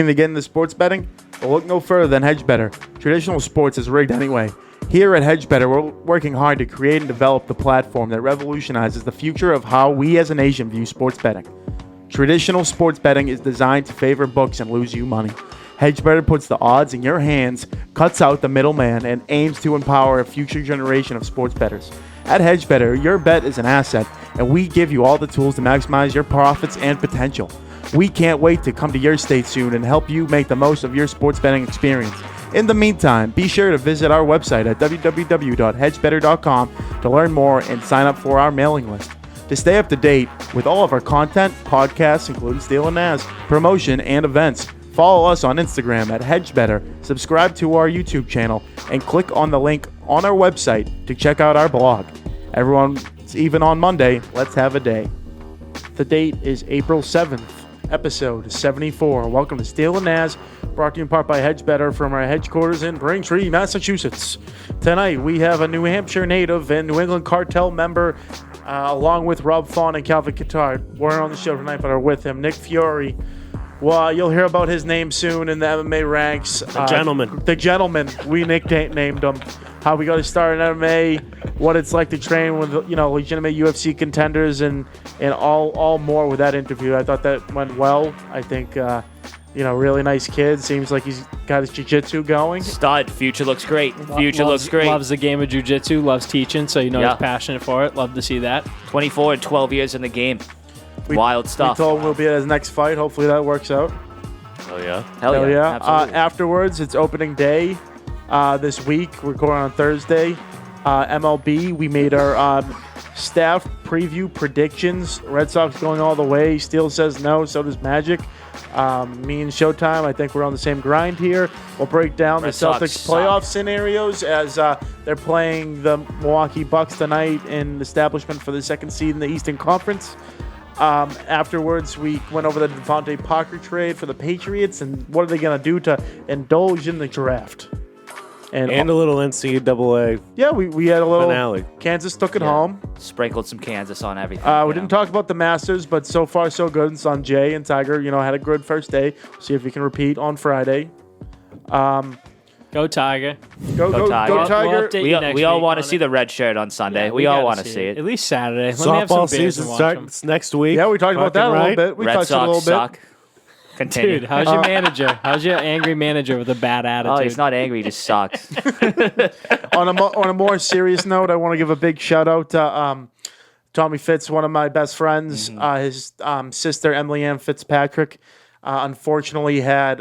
Looking to get into sports betting? Well, look no further than HedgeBetter. Traditional sports is rigged anyway. Here at HedgeBetter, we're working hard to create and develop the platform that revolutionizes the future of how we as a nation view sports betting. Traditional sports betting is designed to favor books and lose you money. HedgeBetter puts the odds in your hands, cuts out the middleman, and aims to empower a future generation of sports bettors. At HedgeBetter, your bet is an asset, and we give you all the tools to maximize your profits and potential. We can't wait to come to your state soon and help you make the most of your sports betting experience. In the meantime, be sure to visit our website at www.hedgebetter.com to learn more and sign up for our mailing list. To stay up to date with all of our content, podcasts, including Steele Nazz, promotion, and events, follow us on Instagram at HedgeBetter, subscribe to our YouTube channel, and click on the link on our website to check out our blog. Everyone, it's even on Monday. Let's have a day. The date is April 7th, episode 74. Welcome to Steele Nazz, brought to you in part by HedgeBetter from our headquarters in Braintree, Massachusetts. Tonight, we have a New Hampshire native and New England Cartel member, along with Rob Fawn and Calvin Kittard. We're on the show tonight, but are with him, Nick Fiore. Well, you'll hear about his name soon in the MMA ranks. The gentleman. The gentleman. We nicknamed him. How we got to start in MMA, what it's like to train with, legitimate UFC contenders, and all more with that interview. I thought that went well. I think, really nice kid. Seems like he's got his jiu-jitsu going. Stud. Future looks great. Looks great. Loves the game of jiu-jitsu. Loves teaching, so he's passionate for it. Love to see that. 24 and 12 years in the game. Wild stuff. We told him we'll be at his next fight. Hopefully that works out. Hell yeah. Hell yeah. Absolutely. Afterwards, it's opening day this week. We're going on Thursday. MLB, we made our staff preview predictions. Red Sox going all the way. Steele says no, so does Magic. Me and Showtime, I think we're on the same grind here. We'll break down the Celtics playoff scenarios as they're playing the Milwaukee Bucks tonight in establishment for the second seed in the Eastern Conference. Afterwards, we went over the Devante Parker trade for the Patriots and what are they going to do to indulge in the draft. And a little NCAA. Yeah, we had a little finale. Kansas took it home. Sprinkled some Kansas on everything. We didn't talk about the Masters, but so far so good. It's on Jay and Tiger. Had a good first day. See if we can repeat on Friday. Go Tiger. Go Tiger. We all want to see the red shirt on Sunday. Yeah, we all want to see it. At least Saturday. Softball season starts next week. Yeah, we talked about that a little bit. We Red touched Sox a little suck. bit. Continue. Dude, how's your manager? How's your angry manager with a bad attitude? Oh, he's not angry. He just sucks. On a more serious note, I want to give a big shout out to Tommy Fitz, one of my best friends. His sister, Emily Ann Fitzpatrick, unfortunately had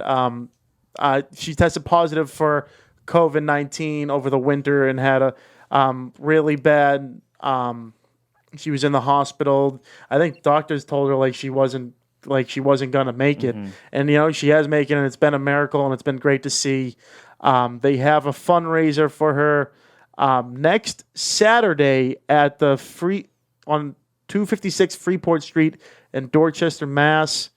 she tested positive for COVID-19 over the winter and had a really bad. She was in the hospital. I think doctors told her she wasn't gonna make it, and she has made it, and it's been a miracle, and it's been great to see. They have a fundraiser for her next Saturday at the on 256 Freeport Street in Dorchester, Mass.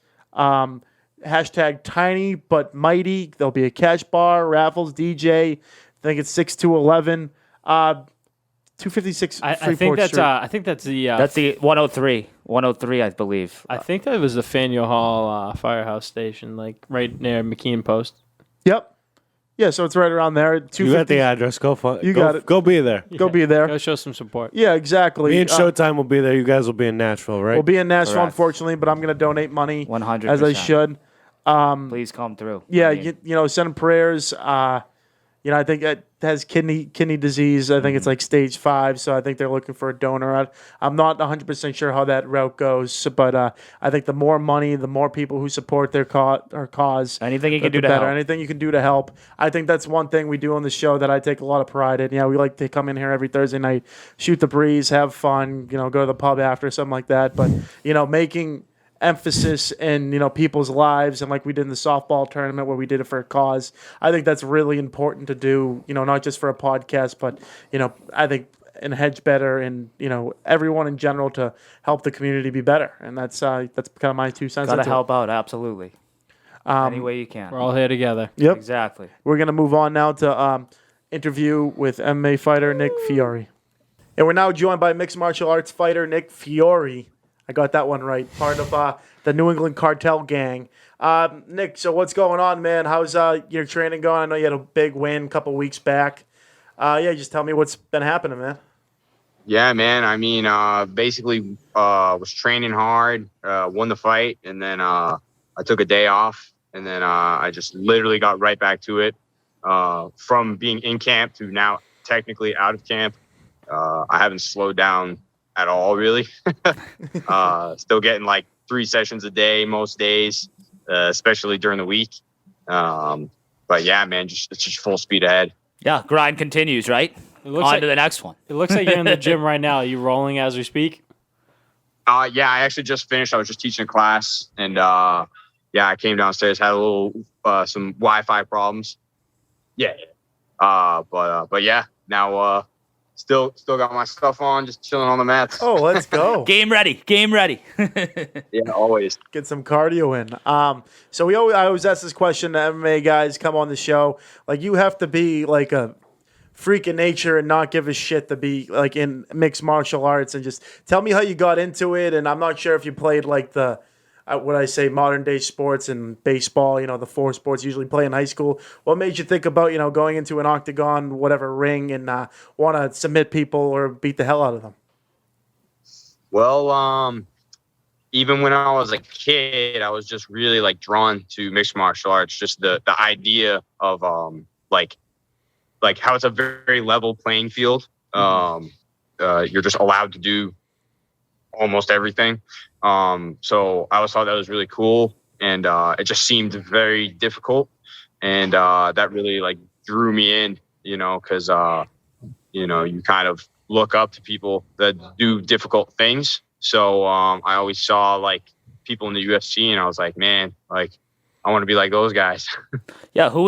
Hashtag tiny but mighty. There'll be a cash bar, raffles, DJ. I think it's 6 to 11. 256 Freeport Street. I think that's the... That's the 103. 103, I believe. I think that was the Faneuil Hall Firehouse Station, right near McKean Post. Yep. Yeah, so it's right around there. You got the address. Go got it. Go be there. Go be there. Go show some support. Yeah, exactly. Me and Showtime will be there. You guys will be in Nashville, right? We'll be in Nashville, Correct. Unfortunately, but I'm going to donate money 100%. as I should. Please come through. Yeah, send prayers. I think it has kidney disease. I think it's stage 5, so I think they're looking for a donor. I'm not 100% sure how that route goes, but I think the more money, the more people who support their cause. Anything you can do the to better. help. Anything you can do to help. I think that's one thing we do on the show that I take a lot of pride in. We like to come in here every Thursday night, shoot the breeze, have fun, go to the pub after, something like that. But, making emphasis in people's lives, and like we did in the softball tournament where we did it for a cause. I think that's really important to do, not just for a podcast, but I think in HedgeBetter and everyone in general to help the community be better. And that's kind of my 2 cents. Gotta help out, absolutely. Any way you can. We're all here together. Yep, exactly. We're gonna move on now to interview with MMA fighter Nick Fiore, and we're now joined by mixed martial arts fighter Nick Fiore. I got that one right. Part of the New England Cartel gang. Nick, so what's going on, man? How's your training going? I know you had a big win a couple weeks back. Just tell me what's been happening, man. Yeah, man. I mean, basically, was training hard, won the fight, and then I took a day off, and then I just literally got right back to it. From being in camp to now technically out of camp, I haven't slowed down at all, really. Still getting like 3 sessions a day most days, especially during the week. But yeah, man, it's just full speed ahead. Yeah, grind continues, right? On to the next one. It looks like you're in the gym right now. Are you rolling as we speak? Yeah, I actually just finished. I was just teaching a class, and I came downstairs, had a little some Wi-Fi problems. Yeah, but yeah, now still got my stuff on, just chilling on the mats. Oh, let's go. Game ready. Yeah, always. Get some cardio in. So I always ask this question to MMA guys come on the show. Like, you have to be like a freak of nature and not give a shit to be like in mixed martial arts, and just tell me how you got into it. And I'm not sure if you played like the what I say modern day sports and baseball, the 4 sports you usually play in high school. What made you think about going into an octagon, whatever ring, and want to submit people or beat the hell out of them? Well, even when I was a kid, I was just really like drawn to mixed martial arts. Just the idea of like how it's a very level playing field. You're just allowed to do almost everything. So I always thought that was really cool, and it just seemed very difficult, and that really like drew me in, because you kind of look up to people that do difficult things. So I always saw like people in the UFC, and I was like, man, like I want to be like those guys. Yeah, who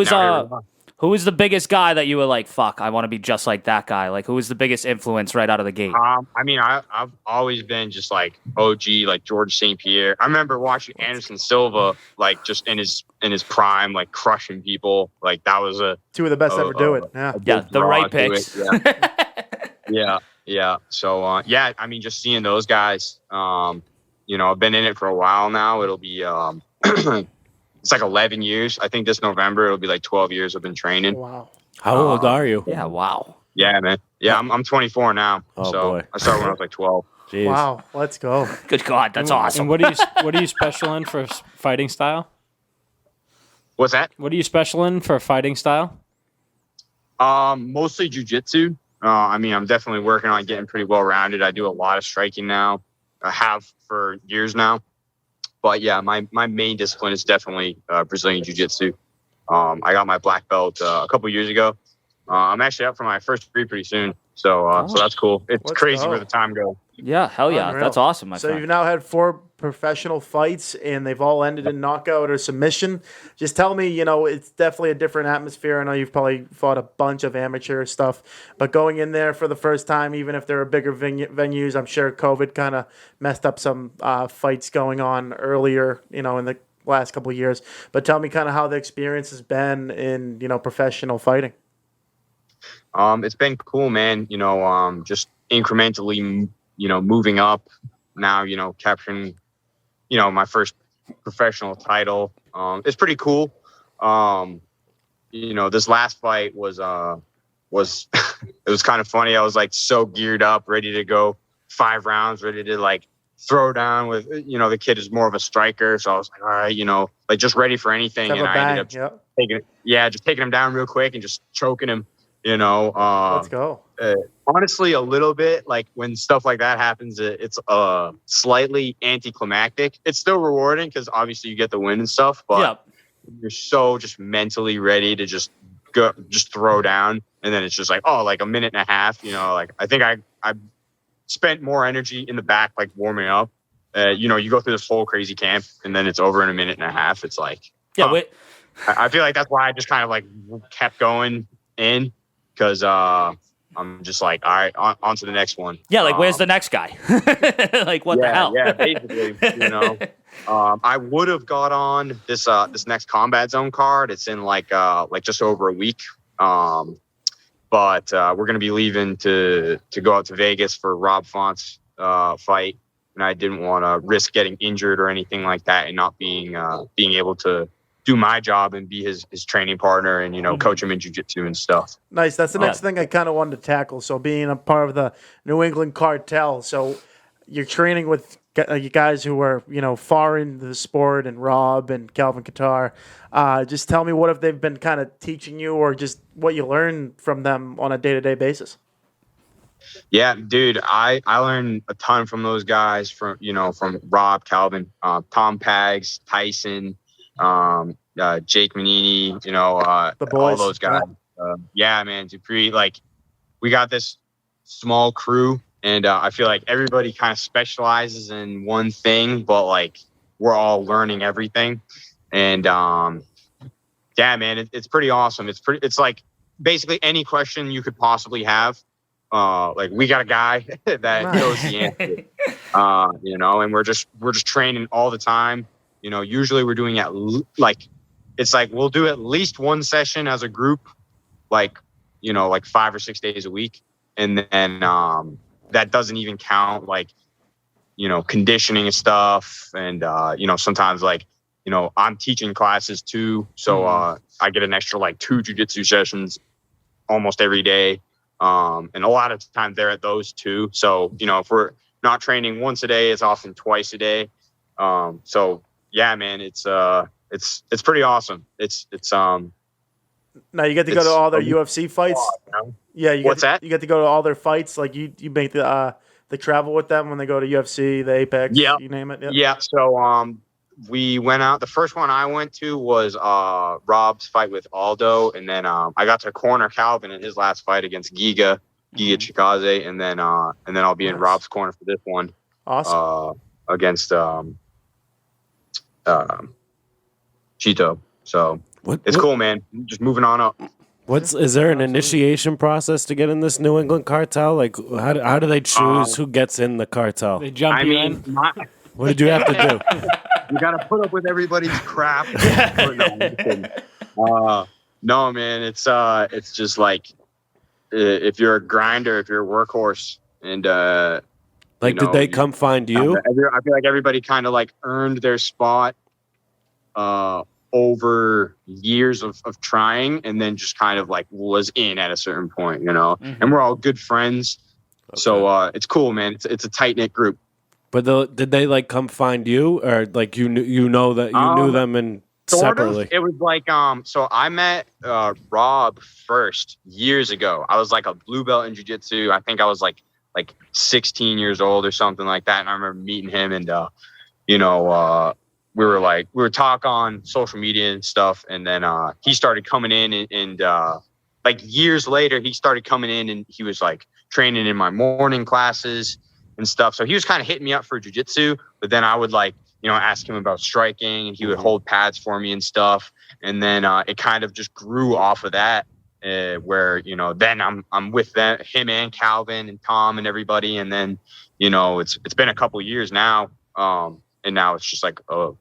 was the biggest guy that you were like, fuck, I want to be just like that guy? Like, who was the biggest influence right out of the gate? I mean, I've always been just like OG, like George St. Pierre. I remember watching Anderson Silva, like just in his prime, like crushing people. Like that was 2 of the best ever do it. Yeah, the right picks. Yeah. So, I mean, just seeing those guys, I've been in it for a while now. It'll be, it's like 11 years. I think this November, it'll be like 12 years I've been training. Wow. How old are you? Yeah, wow. Yeah, man. Yeah, I'm 24 now. Oh, so boy. I started when I was like 12. Jeez. Wow, let's go. Good God, that's awesome. And what are you special in for fighting style? What's that? What are you special in for fighting style? Mostly jujitsu. I mean, I'm definitely working on getting pretty well rounded. I do a lot of striking now. I have for years now. But yeah, my main discipline is definitely Brazilian jiu-jitsu. I got my black belt a couple years ago. I'm actually up for my first degree pretty soon. So that's cool. It's crazy where the time goes. Yeah, hell yeah. Unreal. That's awesome, my So friend. you've now had 4 professional fights, and they've all ended in knockout or submission. Just tell me, it's definitely a different atmosphere. I know you've probably fought a bunch of amateur stuff, but going in there for the first time, even if there are bigger venues, I'm sure COVID kind of messed up some fights going on earlier, in the last couple of years. But tell me kind of how the experience has been in, professional fighting. It's been cool, man. Just incrementally, moving up now, capturing, my first professional title. It's pretty cool. This last fight was it was kind of funny. I was like so geared up, ready to go 5 rounds, ready to like throw down with, the kid is more of a striker. So I was like, all right, like just ready for anything. And I ended up taking him down real quick and just choking him. Let's go. Honestly, a little bit like when stuff like that happens, it's slightly anticlimactic. It's still rewarding because obviously you get the win and stuff, but you're so just mentally ready to just go, just throw down, and then it's just like, like a minute and a half. Like I think I spent more energy in the back, like warming up. You go through this whole crazy camp, and then it's over in a minute and a half. It's like, I feel like that's why I just kind of like kept going in. Because I'm just like, all right, on to the next one. Yeah, like where's the next guy? Like what the hell? Yeah, basically, I would have got on this next Combat Zone card. It's in like just over a week. But we're gonna be leaving to go out to Vegas for Rob Font's fight. and I didn't want to risk getting injured or anything like that, and not being able to do my job and be his training partner and, coach him in jiu-jitsu and stuff. Nice. That's the next thing I kind of wanted to tackle. So being a part of the New England Cartel, so you're training with you guys who are, far into the sport, and Rob and Calvin Qatar. Just tell me what if they've been kind of teaching you, or just what you learn from them on a day-to-day basis. Yeah, dude, I learned a ton from those guys, from Rob, Calvin, Tom Pags, Tyson, Jake Manini, the boys. all those guys. Yeah, man, Dupree, like, we got this small crew, and I feel like everybody kind of specializes in one thing, but like we're all learning everything. And yeah, man, it's pretty awesome. It's like basically any question you could possibly have. Like, we got a guy that knows the answer, and we're just training all the time. Usually we're doing we'll do at least one session as a group, like 5 or 6 days a week. And then, that doesn't even count conditioning and stuff. And, sometimes I'm teaching classes too. So, I get an extra 2 jiu-jitsu sessions almost every day. And a lot of the time they're at those too. So, if we're not training once a day, it's often twice a day. So yeah, man, it's pretty awesome. Now you get to go to all their UFC fights. Yeah, you get to go to all their fights. Like, you make the travel with them when they go to UFC, the Apex, you name it. Yeah. So we went out. The first one I went to was Rob's fight with Aldo, and then I got to corner Calvin in his last fight against Giga Chikaze, and then I'll be in Rob's corner for this one. Awesome. Against Chito. So it's cool, man. Just moving on up. Is there an initiation process to get in this New England Cartel? Like, how do they choose who gets in the cartel? They jump in. What did you have to do? You got to put up with everybody's crap. No, man, it's just like, if you're a grinder, if you're a workhorse, and did they come find you? I feel like everybody kind of earned their spot over years of trying, and then just kind of was in at a certain point, Mm-hmm. And we're all good friends. Okay. So it's cool, man. It's a tight knit group. But did they come find you, or you knew them and separately? It was so I met Rob first years ago. I was a blue belt in jiu-jitsu. I think I was like 16 years old or something like that, and I remember meeting him, and we were talking on social media and stuff, and then he started coming in, and years later he started coming in, and he was training in my morning classes and stuff. So he was kind of hitting me up for jiu-jitsu, but then I would ask him about striking, and he would hold pads for me and stuff. And then it kind of just grew off of that, where, then I'm with him and Calvin and Tom and everybody. And then, it's been a couple years now. And now it's just a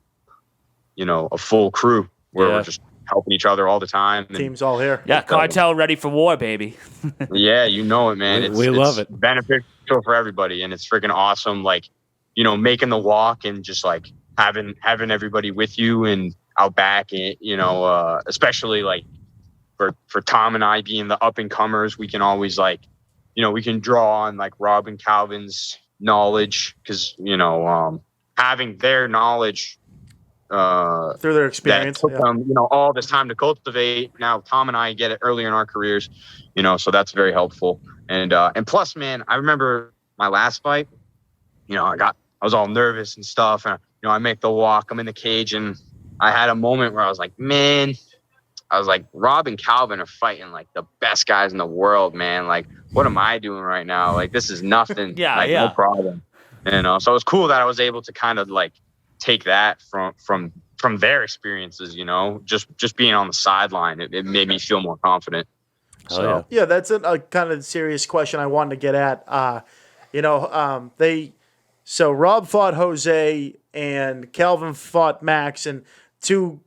full crew where we're just helping each other all the time. Team's all here. Yeah, cartel ready for war, baby. Yeah, you know it, man. We love it. Beneficial for everybody, and it's freaking awesome. Making the walk, and just having everybody with you and out back, and especially for Tom and I being the up and comers, we can always we can draw on Rob and Calvin's knowledge, because having their knowledge through their experience, that took them, all this time to cultivate. Now Tom and I get it earlier in our careers, so that's very helpful. And plus, man, I remember my last fight. I was all nervous and stuff, and I make the walk. I'm in the cage, and I had a moment where I was like, man, Rob and Calvin are fighting the best guys in the world, man. What am I doing right now? This is nothing. No problem. And so it was cool that I was able to kind of take that from their experiences, just being on the sideline. It made me feel more confident. So yeah, that's a kind of serious question I wanted to get at. So Rob fought Jose and Calvin fought Max, and two,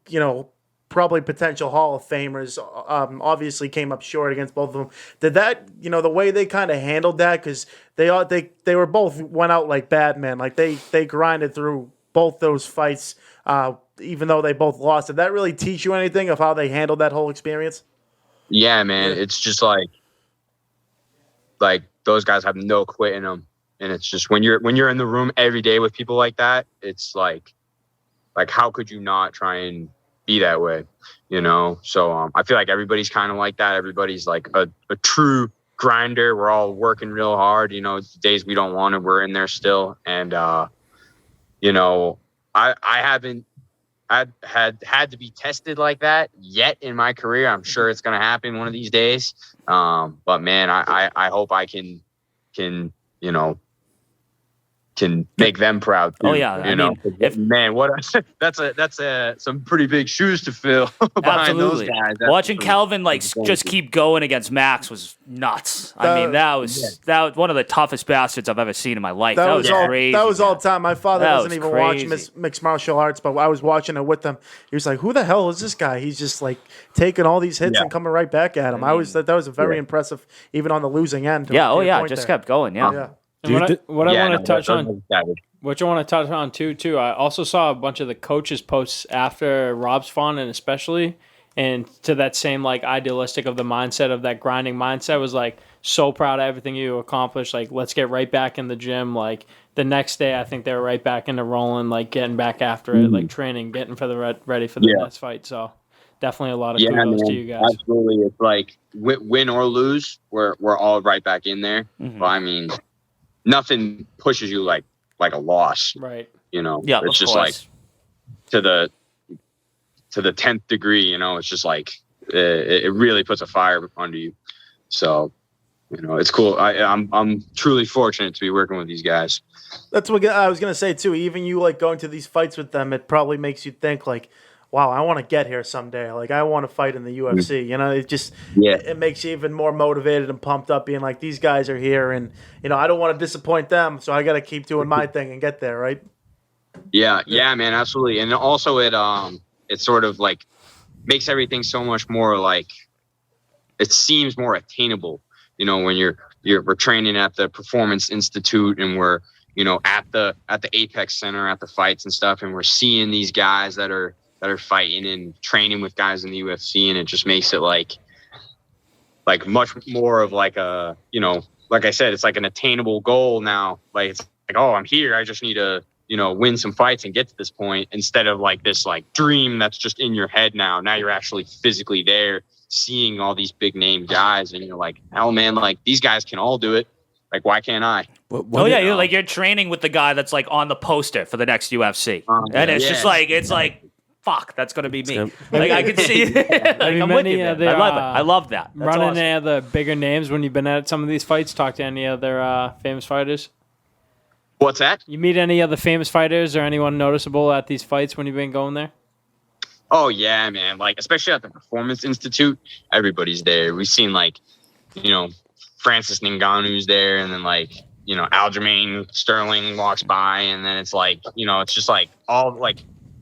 probably potential Hall of Famers. Obviously came up short against both of them. Did that, the way they kind of handled that, because they were both went out like bad men. Like they grinded through both those fights, even though they both lost. Did that really teach you anything of how they handled that whole experience? Yeah, man. It's just like those guys have no quit in them, and it's just when you're in the room every day with people like that, it's like how could you not try and be that way, So I feel like everybody's kind of like that. Everybody's like a true grinder. We're all working real hard. The days we don't want it, we're in there still. And I haven't had to be tested like that yet in my career. I'm sure it's going to happen one of these days. But man, I hope I can make them proud too, Oh yeah, that's some pretty big shoes to fill behind those guys. Watching Calvin just keep going against Max was nuts. That was one of the toughest bastards I've ever seen in my life. That was crazy. That was all time. My father doesn't even crazy. watch mixed martial arts, but I was watching it with him. He was like, "Who the hell is this guy? He's just like taking all these hits and coming right back at him." That was very impressive, even on the losing end. Just kept going. Yeah. What I want to touch on too. I also saw a bunch of the coaches' posts after Rob's fun, and especially, and to that same idealistic of the mindset of that grinding mindset was so proud of everything you accomplished. Let's get right back in the gym. The next day, I think they were right back into rolling, getting back after it, training, getting for the ready for the next fight. So definitely a lot of kudos to you guys. Absolutely, it's win or lose, we're all right back in there. Mm-hmm. But nothing pushes you like a loss, right? Yeah, it's just course. To the 10th degree. It's just it really puts a fire under you. So, it's cool. I'm truly fortunate to be working with these guys. That's what I was gonna say too. Even you going to these fights with them, it probably makes you think wow, I want to get here someday. I want to fight in the UFC. It just it makes you even more motivated and pumped up, being these guys are here, and I don't want to disappoint them, so I got to keep doing my thing and get there, right? Yeah, man, absolutely. And also it sort of makes everything so much more it seems more attainable. When we're training at the Performance Institute, and we're at the Apex Center at the fights and stuff, and we're seeing these guys that are fighting and training with guys in the UFC, and it just makes it much more of a like I said, it's an attainable goal now. It's oh, I'm here, I just need to win some fights and get to this point, instead of this dream that's just in your head. Now you're actually physically there, seeing all these big name guys, and you're hell man, these guys can all do it. Why can't I? You're training with the guy that's on the poster for the next UFC, and it's just fuck, that's gonna be me. I can see it. I'm with you, man. I love it. I love that. That's running awesome. any other bigger names when you've been at some of these fights? Talk to any other famous fighters? What's that? You meet any other famous fighters or anyone noticeable at these fights when you've been going there? Oh yeah, man. Especially at the Performance Institute, everybody's there. We've seen Francis Ngannou's there, and then Aljamain Sterling walks by, and then it's it's just all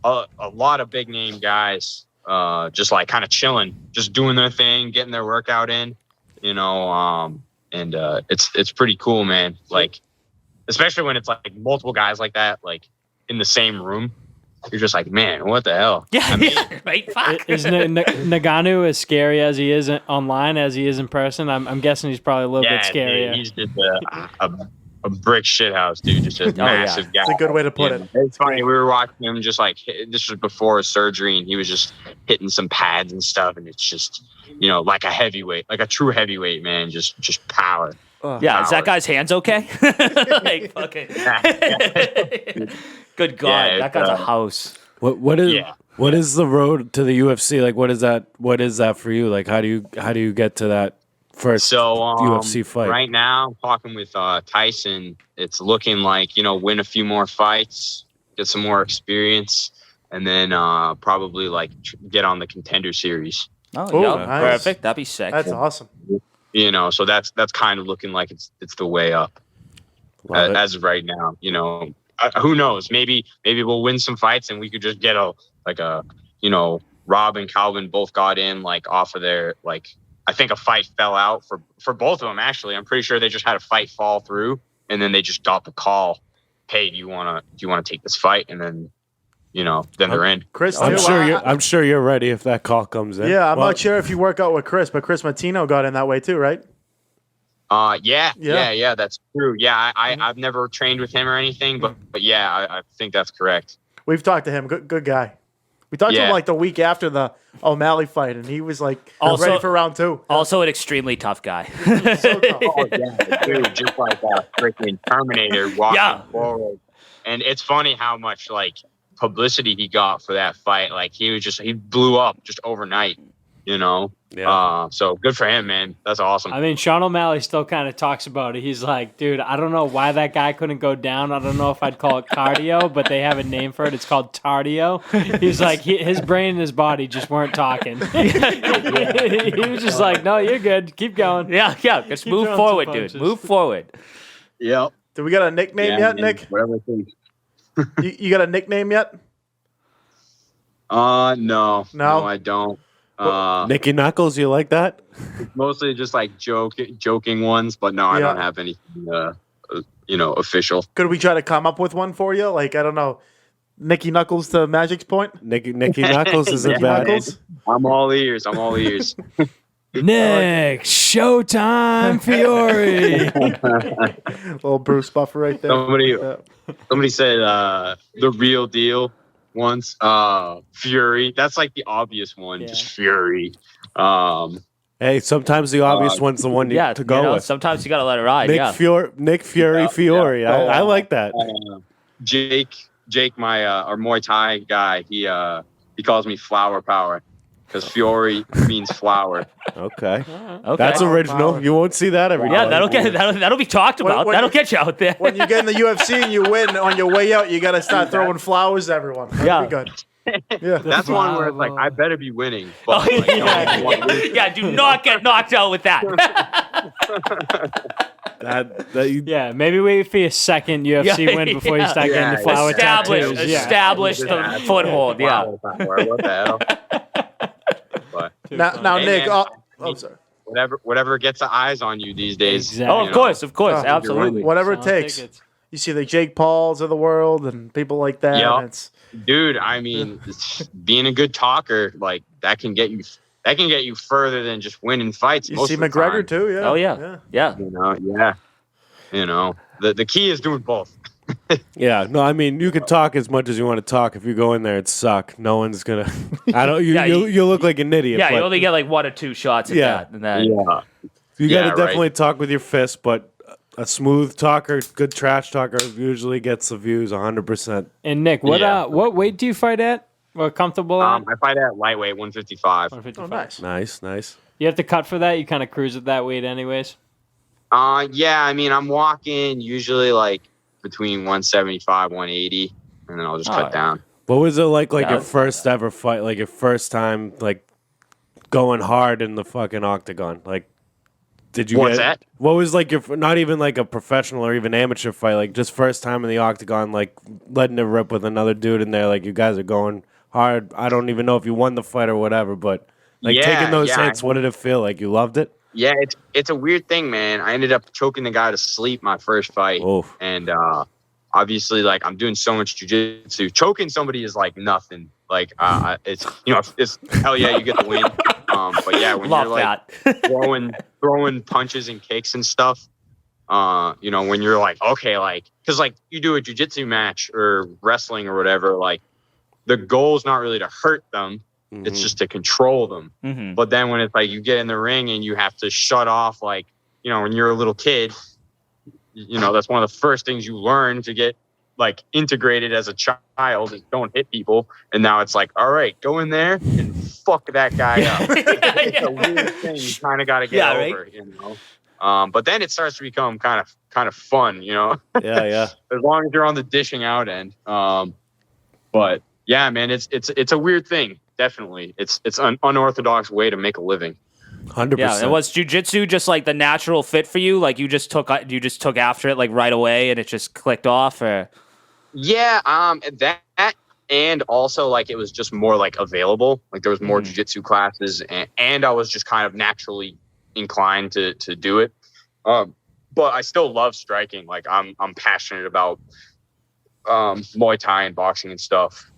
a lot of big name guys, just kind of chilling, just doing their thing, getting their workout in, and it's pretty cool, man. Especially when it's multiple guys like that, in the same room, you're just man, what the hell? Yeah, right. Fuck. Is Ngannou as scary as he is online as he is in person? I'm guessing he's probably a little bit scarier. Dude, he's just a brick shithouse, dude. Just a massive guy. That's a good way to put it. It's funny. We were watching him just this was before his surgery, and he was just hitting some pads and stuff, and it's just like a heavyweight, like a true heavyweight, man. Just power. Yeah, is that guy's hands okay? Fucking. Good God, that guy's a house. What is the road to the UFC? What is that for you? How do you get to that first UFC fight? Right now, I'm talking with Tyson. It's looking win a few more fights, get some more experience, and then probably get on the Contender Series. Oh, yeah, nice. Perfect. That'd be sick. That's awesome. So that's kind of looking like it's the way up as of right now. Who knows? Maybe we'll win some fights, and we could just get Rob and Calvin both got in like off of their like. I think a fight fell out for both of them. Actually, I'm pretty sure they just had a fight fall through, and then they just got the call. Hey, do you want to take this fight? And then, then they're in. Chris, I'm sure you're ready if that call comes in. Yeah, I'm not sure if you work out with Chris, but Chris Martino got in that way too, right? Yeah, that's true. Yeah, I've never trained with him or anything, but yeah, I think that's correct. We've talked to him. Good guy. We talked to him like the week after the O'Malley fight, and he was like ready for round 2. Also an extremely tough guy. So tough. Oh, yeah, dude, just like a freaking Terminator walking forward. And it's funny how much like publicity he got for that fight. Like he blew up just overnight, Yeah. So good for him, man. That's awesome. I mean, Sean O'Malley still kind of talks about it. He's like, dude, I don't know why that guy couldn't go down. I don't know if I'd call it cardio, but they have a name for it. It's called tardio. He's like, his brain and his body just weren't talking. He was just like, no, you're good. Keep going. Yeah. Just move forward, dude. Move forward. Yep. Do we got a nickname yet, man, Nick? Whatever it takes. You got a nickname yet? No, I don't. Nicky Knuckles, you like that? Mostly just like joking ones, but no, I don't have anything, official. Could we try to come up with one for you? Like, I don't know, Nicky Knuckles to Magic's point? Nicky Knuckles is a bad. I'm all ears. Nick Showtime Fiore. Little Bruce Buffer right there. Somebody said the real deal once. Fury. That's like the obvious one. Just Fury. Hey, sometimes the obvious one's the one to go with. Sometimes you got to let it ride. Nick Fury Fiore. Yeah. I like that. Jake, my our Muay Thai guy. He calls me Flower Power. Because Fiore means flower. Okay. That's original. You won't see that every day. Yeah, that'll be talked about. That'll get you out there. When you get in the UFC and you win, on your way out, you got to start throwing flowers to everyone. That'd be good. Yeah, that's one where it's like, I better be winning. But do not get knocked out with that. Maybe wait for your second UFC win before you start getting the flower tattoos. Establish the foothold. Yeah. What the hell? Now, Nick. Sorry. Whatever gets the eyes on you these days. Exactly. Oh, of course, absolutely. Whatever it takes. You see the Jake Pauls of the world and people like that. Yeah. Dude, I mean, being a good talker, like that can get you further than just winning fights. You see McGregor too, yeah. Oh yeah. The key is doing both. Yeah, no, I mean, you can talk as much as you want to talk. If you go in there and suck, no one's gonna. You look like an idiot. Yeah, you only get like 1 or 2 shots at that. And that. Yeah, you got to definitely talk with your fist, but a smooth talker, good trash talker, usually gets the views 100%. And Nick, what weight do you fight at? Or comfortable at? I fight at lightweight, 155. Oh, Nice. You have to cut for that. You kind of cruise at that weight, anyways. Yeah. I mean, I'm walking usually like between 175, 180, and then I'll just cut down. What was it like your first ever fight? Like your first time, like going hard in the fucking octagon? Like, did you What's that? What was like your not even like a professional or even amateur fight? Like just first time in the octagon, like letting it rip with another dude in there. Like you guys are going hard. I don't even know if you won the fight or whatever, but like taking those hits, what did it feel like? You loved it? Yeah, it's a weird thing, man. I ended up choking the guy to sleep my first fight. Oof. And obviously, like, I'm doing so much jiu-jitsu. Choking somebody is like nothing. Like, it's hell yeah, you get the win. But yeah, when you're like throwing punches and kicks and stuff, when you're like, okay, like, because like you do a jiu-jitsu match or wrestling or whatever, like the goal is not really to hurt them. Mm-hmm. It's just to control them. Mm-hmm. But then when it's like you get in the ring and you have to shut off, like, when you're a little kid, that's one of the first things you learn to get like integrated as a child is don't hit people. And now it's like, all right, go in there and fuck that guy up. It's a weird thing you kind of got to get over, But then it starts to become kind of fun, Yeah. As long as you're on the dishing out end. But yeah, man, it's a weird thing. Definitely. It's an unorthodox way to make a living. 100%. Yeah, and was jiu-jitsu just like the natural fit for you? Like you just took after it like right away and it just clicked off or? Yeah, and also like it was just more like available. Like there was more jiu-jitsu classes, and I was just kind of naturally inclined to do it. But I still love striking. Like I'm passionate about Muay Thai and boxing and stuff.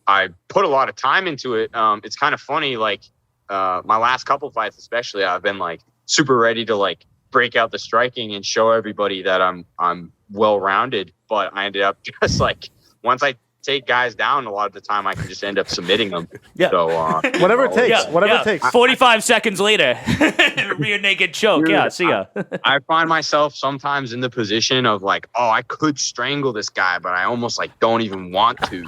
I put a lot of time into it. It's kind of funny, like my last couple fights especially, I've been like super ready to like break out the striking and show everybody that I'm well-rounded, but I ended up just like once I take guys down, a lot of the time I can just end up submitting them. Yeah. So whatever it takes. Whatever it takes. 45 seconds later, rear naked choke. Dude, See ya. I find myself sometimes in the position of like, oh, I could strangle this guy, but I almost like don't even want to.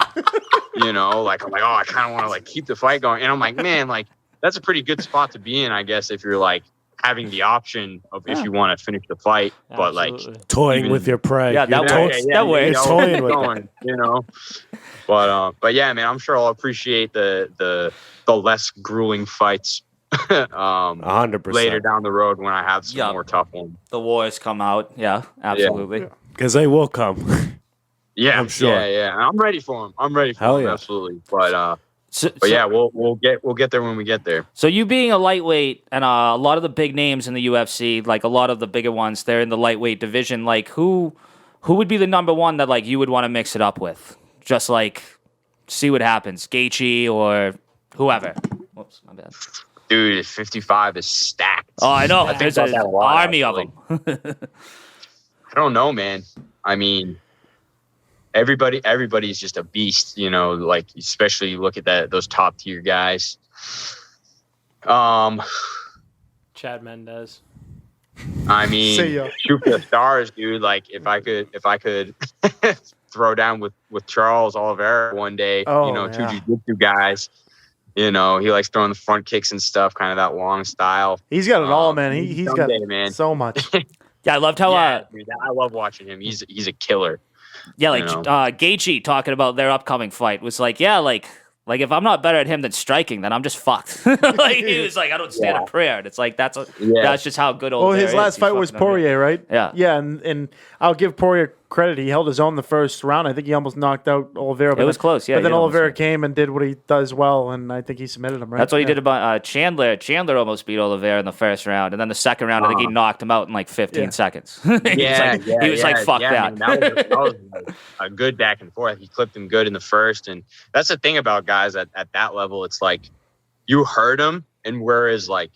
You know, like I'm like, oh, I kind of want to like keep the fight going, and I'm like, man, like that's a pretty good spot to be in, I guess, if you're like having the option of if you want to finish the fight, but like toying with your prey. Yeah, that works. That way. You're toying with it. You know. But yeah, man, I'm sure I'll appreciate the less grueling fights 100% later down the road when I have some more tough ones. The wars come out. Yeah, absolutely. Because they will come. Yeah, I'm sure. Yeah. I'm ready for them. I'm ready for Hell them, yeah. absolutely. But yeah, we'll get there when we get there. So you being a lightweight, and a lot of the big names in the UFC, like a lot of the bigger ones, they're in the lightweight division. Like who would be the number one that like you would want to mix it up with? Just like see what happens, Gaethje or whoever. Whoops, my bad. Dude, 55 is stacked. Oh, I know. think There's about an that a lot, army of actually. them. I don't know, man. I mean, everybody's just a beast, you know, like especially you look at those top tier guys. Chad Mendez. I mean, shoot for the stars, dude. Like if I could throw down with Charles Oliveira one day, two jiu-jitsu guys. You know, he likes throwing the front kicks and stuff, kind of that long style. He's got it all, man. He's got so much. Yeah, I loved how dude, I love watching him. He's a killer. Yeah, like Gaethje talking about their upcoming fight was like, yeah, like if I'm not better at him than striking, then I'm just fucked. Like he was like, I don't stand a prayer. And it's like that's just how good old. Well, his last fight was Poirier, right? Yeah, yeah, and I'll give Poirier credit. He held his own the first round. I think he almost knocked out Oliveira. It was close, yeah. But then Oliveira came and did what he does well, and I think he submitted him, right? That's what he did about Chandler. Chandler almost beat Oliveira in the first round, and then the second round, I think he knocked him out in like 15 seconds. He was like, fuck that. Man, that was a good back and forth. He clipped him good in the first, and that's the thing about guys at that level. It's like you hurt him, and whereas like,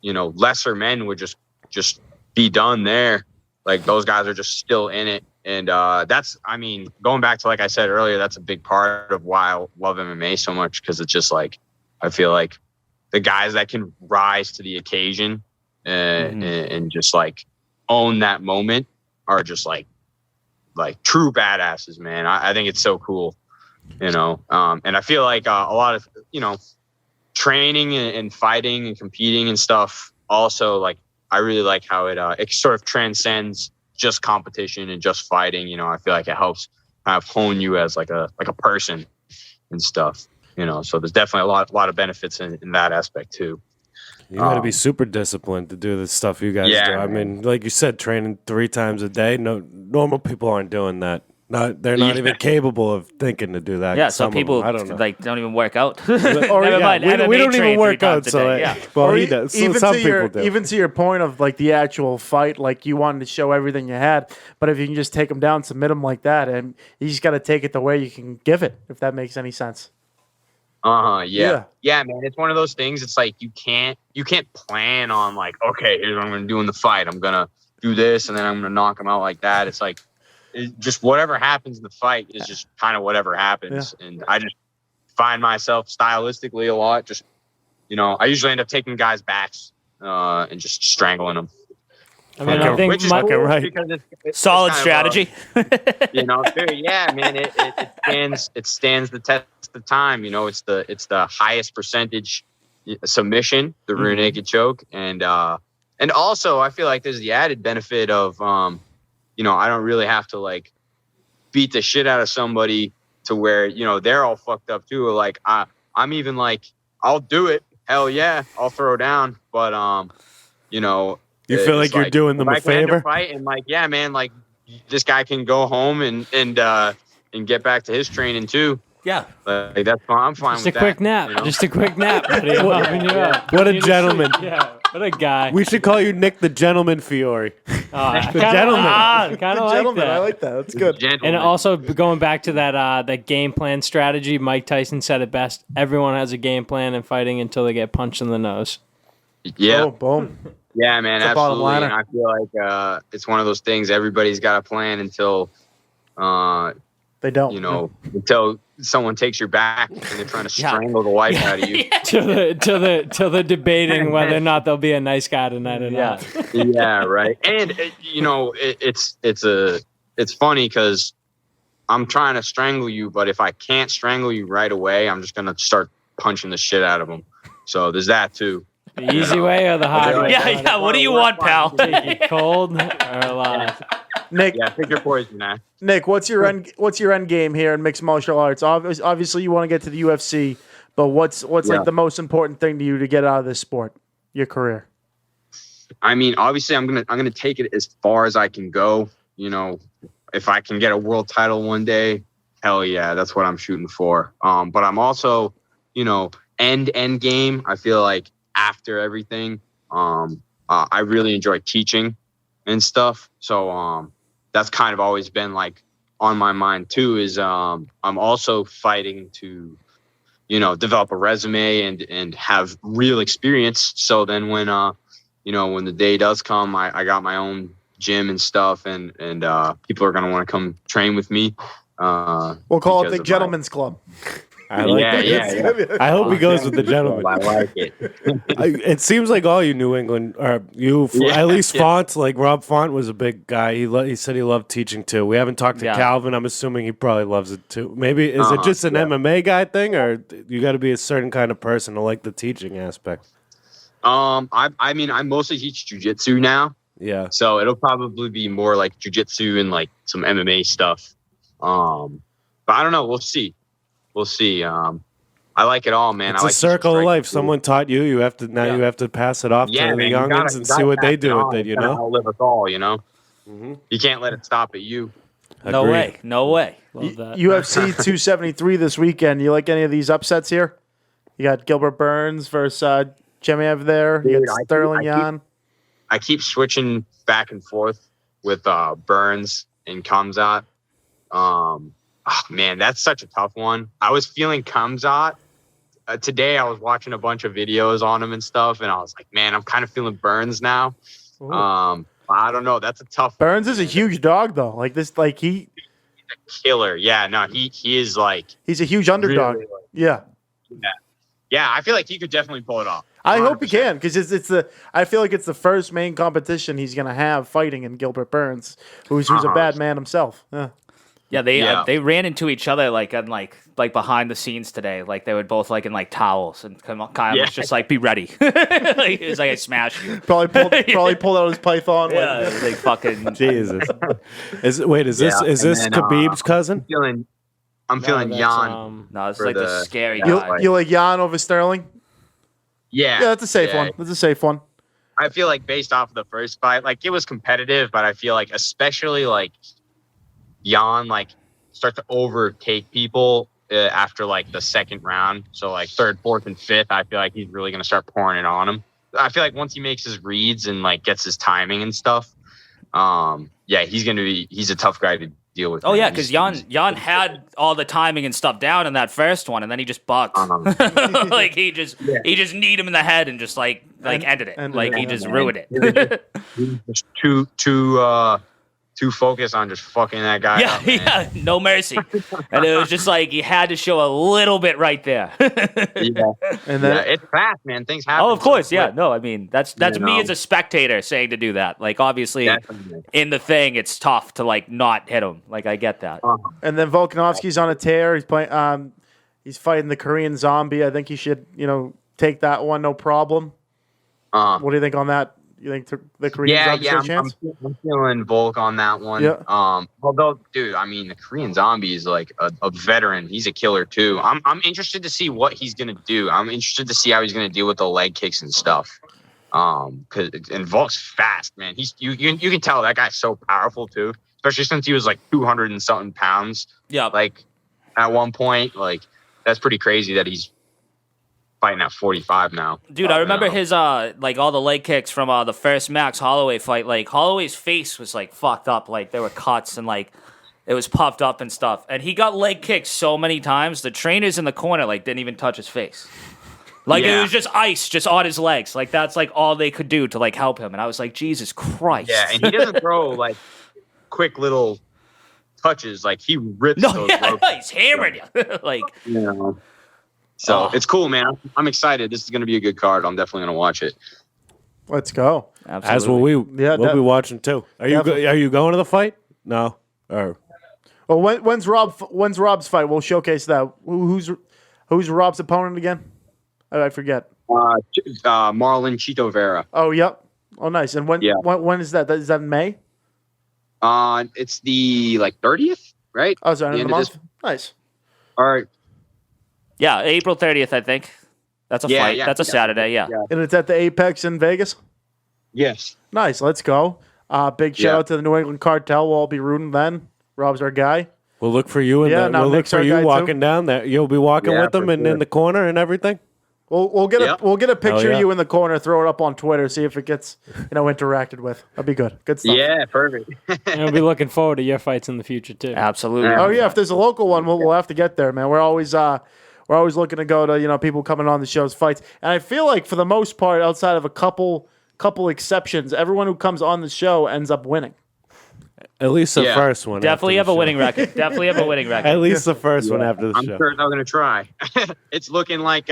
you know, lesser men would just be done there. Like those guys are just still in it. And that's, I mean, going back to, like I said earlier, that's a big part of why I love MMA so much. Cause it's just like, I feel like the guys that can rise to the occasion and just like own that moment are just like true badasses, man. I think it's so cool, you know? And I feel like a lot of, you know, training and fighting and competing and stuff also, like, I really like how it sort of transcends just competition and just fighting. You know, I feel like it helps kind of hone you as like a person and stuff. You know, so there's definitely a lot of benefits in that aspect too. You got to be super disciplined to do the stuff you guys do. I mean, like you said, training 3 times a day. No, normal people aren't doing that. They're not even capable of thinking to do that. Yeah, some people I don't know. Like don't even work out. We don't even work out. So well, he does. So some people do. Even to your point of like the actual fight, like you wanted to show everything you had, but if you can just take them down, submit them like that, and you just got to take it the way you can give it, if that makes any sense. Yeah, man. It's one of those things. It's like you can't plan on like, okay, here's what I'm going to do in the fight. I'm going to do this, and then I'm going to knock him out like that. It's like. Just whatever happens in the fight is just kind of whatever happens. Yeah. And I just find myself stylistically a lot. Just, you know, I usually end up taking guys' backs and just strangling them. I mean, I think cool right. It's solid strategy. You know, yeah, man, it stands the test of time. You know, it's the highest percentage submission, the rear naked choke. And also I feel like there's the added benefit of, you know, I don't really have to like beat the shit out of somebody to where, you know, they're all fucked up too. Like I'm even like, I'll do it. Hell yeah. I'll throw down. But, you know, you feel like you're doing them a favor. Fight and like, yeah, man, like this guy can go home and and get back to his training too. Yeah. Like that's fine. I'm fine Just with a quick that, nap. you know? Just a quick nap. Buddy. Helping you out. What a Need to gentleman. sleep. Yeah. What a guy. We should call you Nick the Gentleman Fiore. The gentleman. Kind The of like gentleman, that. I like that. That's good. Gentleman. And also going back to that game plan strategy, Mike Tyson said it best. Everyone has a game plan in fighting until they get punched in the nose. yeah. Oh, boom. Yeah, man, It's a bottom absolutely. And liner. I feel like it's one of those things. Everybody's got a plan until, They don't. until someone takes your back and they're trying to strangle the life out of you. Till the debating whether or not there'll be a nice guy tonight or not. Yeah, right. And it's funny because I'm trying to strangle you, but if I can't strangle you right away, I'm just gonna start punching the shit out of them. So there's that too. The easy way or the hard way? Yeah. What do you want, pal? Take it cold or alive? Nick, Pick your poison, man. Nick, what's your end game here in mixed martial arts? Obviously, you want to get to the UFC, but what's like the most important thing to you to get out of this sport, your career? I mean, obviously, I'm gonna take it as far as I can go. You know, if I can get a world title one day, hell yeah, that's what I'm shooting for. But I'm also, end game. I feel like after everything, I really enjoy teaching and stuff. So that's kind of always been like on my mind too. Is I'm also fighting to, develop a resume and have real experience. So then when when the day does come, I got my own gym and stuff, and people are gonna want to come train with me. We'll call it the Gentleman's Club. I like that. Yeah. I hope he goes with the gentleman. I like it. It seems like all you New England, or at least Font, like Rob Font was a big guy. He said he loved teaching too. We haven't talked to Calvin. I'm assuming he probably loves it too. Maybe is it just an MMA guy thing, or you got to be a certain kind of person to like the teaching aspect? I mean, I mostly teach jujitsu now. Yeah. So it'll probably be more like jujitsu and like some MMA stuff. But I don't know. We'll see. I like it all, man. It's I like a circle of life. too. Someone taught you. You have to you have to pass it off to the youngins and see what they do with it. Outlive us all. You can't let it stop at you. No way. Love that. UFC 273 this weekend. You like any of these upsets here? You got Gilbert Burns versus Chemaev there. You Dude, got Sterling Yan. I keep switching back and forth with Burns and Khamzat. Man, that's such a tough one. I was feeling Khamzat. Today I was watching a bunch of videos on him and stuff, and I was like, man, I'm kind of feeling Burns now. I don't know. That's a tough Burns is a huge dog, though. He's a killer. Yeah, no, he is like... He's a huge underdog. Really, yeah. Yeah, I feel like he could definitely pull it off. 100%. I hope he can, because I feel like it's the first main competition he's going to have fighting in Gilbert Burns, who's a bad man himself. Yeah. They ran into each other like behind the scenes today. Like they were both like in like towels, and Kyle was just like, "Be ready." It was like I smashed you. Probably pulled out his python. Yeah, it was like fucking Jesus. Is this Khabib's cousin? I'm feeling Jan. No, it's for like the scary You guy. like Jan over Sterling? Yeah, that's a safe one. That's a safe one. I feel like based off of the first fight, like it was competitive, but I feel like especially like Jan start to overtake people after like the second round. So like third, fourth, and fifth, I feel like he's really gonna start pouring it on him. I feel like once he makes his reads and like gets his timing and stuff, he's a tough guy to deal with. Oh yeah, because Jan had all the timing and stuff down in that first one, and then he just bucked. Like he just kneed him in the head and just ended it. He just ruined it. He's just too focused on just fucking that guy up, man. Yeah, no mercy. And it was just like you had to show a little bit right there. And then it's fast, man. Things happen. Oh, of course, yeah. No, I mean that's me as a spectator saying to do that. Like obviously, Definitely. in the thing, it's tough to like not hit him. Like I get that. And then Volkanovski's on a tear. He's playing. He's fighting the Korean Zombie. I think he should, take that one, no problem. What do you think on that? You think the Korean Zombie has a chance? I'm feeling Volk on that one. Yeah. Although, dude, I mean, the Korean Zombie is like a veteran. He's a killer too. I'm interested to see what he's gonna do. I'm interested to see how he's gonna deal with the leg kicks and stuff. And Volk's fast, man. You can tell that guy's so powerful too. especially since he was like 200 and something pounds. Yeah. Like at one point, like that's pretty crazy that he's fighting at 45 now. Dude, I remember his like all the leg kicks from the first Max Holloway fight. Like Holloway's face was like fucked up, like there were cuts and like it was puffed up and stuff. And he got leg kicked so many times, the trainers in the corner like didn't even touch his face. Like it was just ice just on his legs. Like that's like all they could do to like help him. And I was like, Jesus Christ. Yeah, and he doesn't throw like quick little touches. Like he rips those ropes. He's hammering you. Like So it's cool, man. I'm excited. This is going to be a good card. I'm definitely going to watch it. Let's go. absolutely. As will we. We'll be watching too. Are you are you going to the fight? No. Or Well, when's Rob's fight? We'll showcase that. Who's Rob's opponent again? I forget. Marlon Chito Vera. Oh, yep. Oh, nice. And when is that? Is that in May? It's the 30th, right? Oh, sorry, the end of the month. Nice. All right. Yeah, April 30th, I think. That's a fight. That's a Saturday, yeah. And it's at the Apex in Vegas? Yes. Nice. Let's go. Big shout out to the New England Cartel. We'll all be rooting then. Rob's our guy. we'll look for you we'll look for you walking down there. You'll be walking with them and in the corner and everything. We'll get a picture of you in the corner, throw it up on Twitter, see if it gets interacted with. That'd be good. Good stuff. Yeah, perfect. And we'll be looking forward to your fights in the future too. Absolutely. Oh yeah, if there's a local one, we'll have to get there, man. We're always looking to go to people coming on the show's fights, and I feel like for the most part, outside of a couple exceptions, everyone who comes on the show ends up winning. At least the first one. Definitely have a winning record. Definitely have a winning record. At least the first one after the I'm show. sure I'm going to try. It's looking like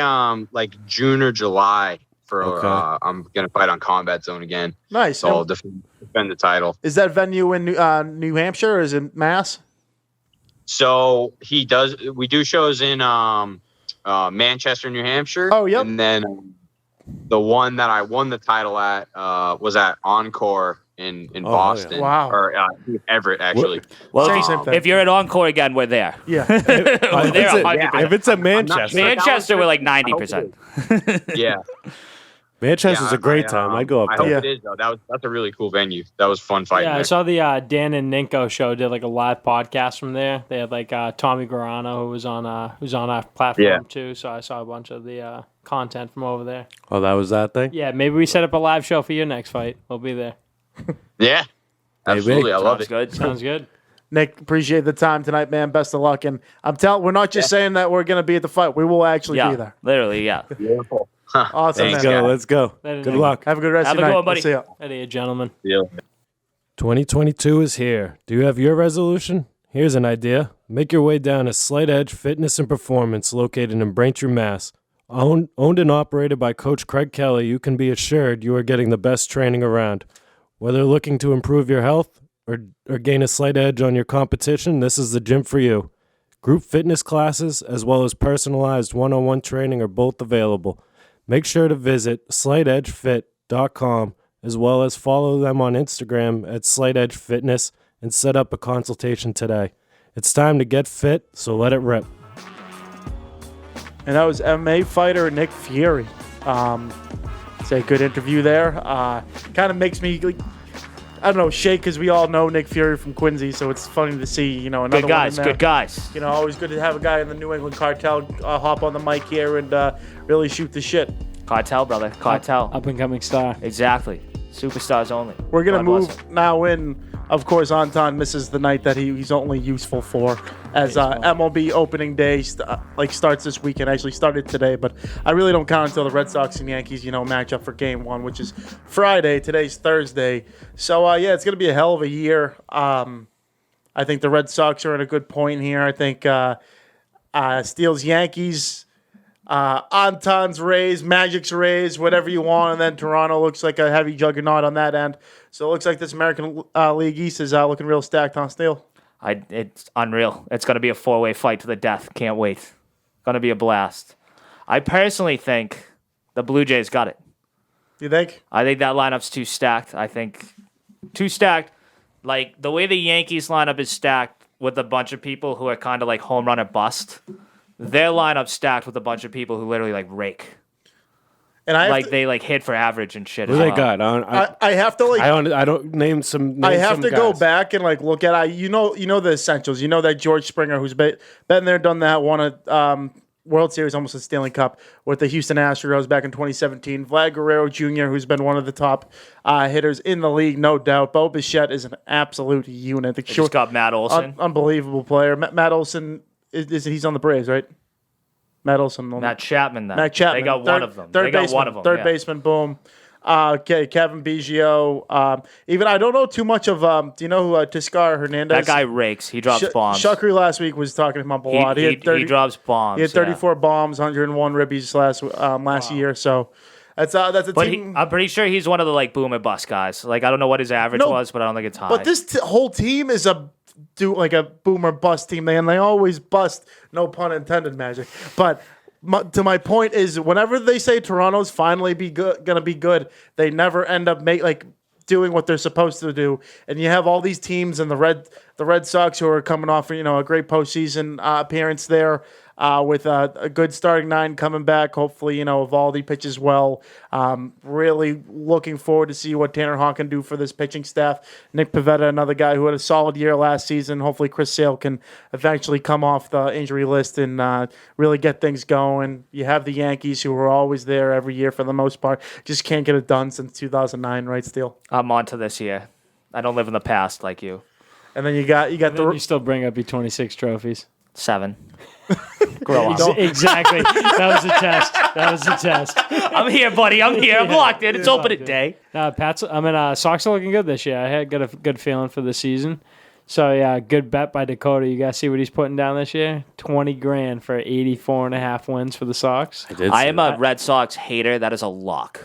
June or July for I'm going to fight on Combat Zone again. Nice. So I'll defend the title. Is that venue in New Hampshire or is it Mass? So we do shows in Manchester, New Hampshire. Oh, yep. And then the one that I won the title at was at Encore in Boston. Yeah. Wow. Or Everett, actually. Well, Same thing. if you're at Encore again, we're there. Yeah. We're there 100%. If it's at Manchester. Manchester, we're like 90%. Yeah. Manchester's a great time. I'd go up I there. hope it is, though. That's a really cool venue. That was fun fighting. Yeah, I there. saw the Dan and Ninko show did like a live podcast from there. They had like Tommy Guarano who was on our platform too. So I saw a bunch of the content from over there. Oh, that was that thing? Yeah, maybe we set up a live show for your next fight. We'll be there. Yeah. Absolutely. I love Sounds it. good. Sounds good. Nick, appreciate the time tonight, man. Best of luck. And we're not just saying that we're going to be at the fight. We will actually be there. Literally, yeah. Beautiful. Awesome, Thanks, man. guys. Let's go. Later, Good Nick. luck. Have a good rest Have of a your good night. one, buddy. We'll see ya. Hey, gentlemen. Yeah. 2022 is here. Do you have your resolution? Here's an idea. Make your way down to Slight Edge Fitness and Performance located in Braintree, Mass. Owned and operated by Coach Craig Kelly, you can be assured you are getting the best training around. Whether looking to improve your health or gain a slight edge on your competition, this is the gym for you. Group fitness classes as well as personalized one-on-one training are both available. Make sure to visit slightedgefit.com as well as follow them on Instagram at Slight Edge Fitness and set up a consultation today. It's time to get fit, so let it rip. And that was MMA fighter Nick Fiore. It's a good interview there. Kind of makes me, shake because we all know Nick Fiore from Quincy, so it's funny to see, another Good guys, one in there. good guys. Always good to have a guy in the New England Cartel hop on the mic here and really shoot the shit. Cartel, brother. Cartel. Up and coming star. Exactly. Superstars only. We're going to God bless move him. now in. Of course, Anton misses the night that he's only useful for, as MLB opening day starts this weekend. Actually started today, but I really don't count until the Red Sox and Yankees, match up for Game 1, which is Friday. Today's Thursday. So, it's going to be a hell of a year. I think the Red Sox are at a good point here. I think Steele's Yankees, Anton's Rays, Magic's Rays, whatever you want, and then Toronto looks like a heavy juggernaut on that end. So it looks like this American League East is looking real stacked, huh, Steele? It's unreal. It's going to be a 4-way fight to the death. Can't wait. Going to be a blast. I personally think the Blue Jays got it. You think? I think that lineup's too stacked. I think too stacked. Like, the way the Yankees lineup is stacked with a bunch of people who are kind of like home run or bust, their lineup's stacked with a bunch of people who literally like rake. And they hit for average and shit. Who as they well. got? I have to I don't name some. I have some to guys. go back and look at you know the essentials. You know that George Springer, who's been there, done that, won a World Series, almost a Stanley Cup with the Houston Astros back in 2017. Vlad Guerrero Jr., who's been one of the top hitters in the league, no doubt. Bo Bichette is an absolute unit. They just got Matt Olson, unbelievable player. Matt Olson he's on the Braves, right? Matt Olson. Matt Chapman. Matt Chapman. They got one of them. Third baseman. Boom. Okay, Kevin Biggio. Even I don't know too much of. Do you know who Tiscar Hernandez? That guy rakes. He drops bombs. Shukri last week was talking to him up a lot. He drops bombs. He had 34 bombs, 101 ribbies last year. So that's a team. I'm pretty sure he's one of the boomer bust guys. I don't know what his average was, but I don't think it's high. But this whole team is a boomer bust team, and they always bust. No pun intended, Magic. But to my point is, whenever they say Toronto's finally gonna be good, they never end up doing what they're supposed to do. And you have all these teams and the Red Sox who are coming off a great postseason appearance there. With a good starting nine coming back. Hopefully, Eovaldi pitches well. Really looking forward to see what Tanner Hawk can do for this pitching staff. Nick Pivetta, another guy who had a solid year last season. Hopefully, Chris Sale can eventually come off the injury list and really get things going. You have the Yankees, who are always there every year for the most part. Just can't get it done since 2009, right, Steele? I'm on to this year. I don't live in the past like you. And then you got you still bring up your 26 trophies. 7. Grow up. Exactly. That was a test. I'm here, buddy. I'm here. I'm locked in. It's opening day. Sox are looking good this year. I got a good feeling for the season. So, yeah, good bet by Dakota. You guys see what he's putting down this year? $20,000 for 84.5 wins for the Sox. I am a Red Sox hater. That is a lock.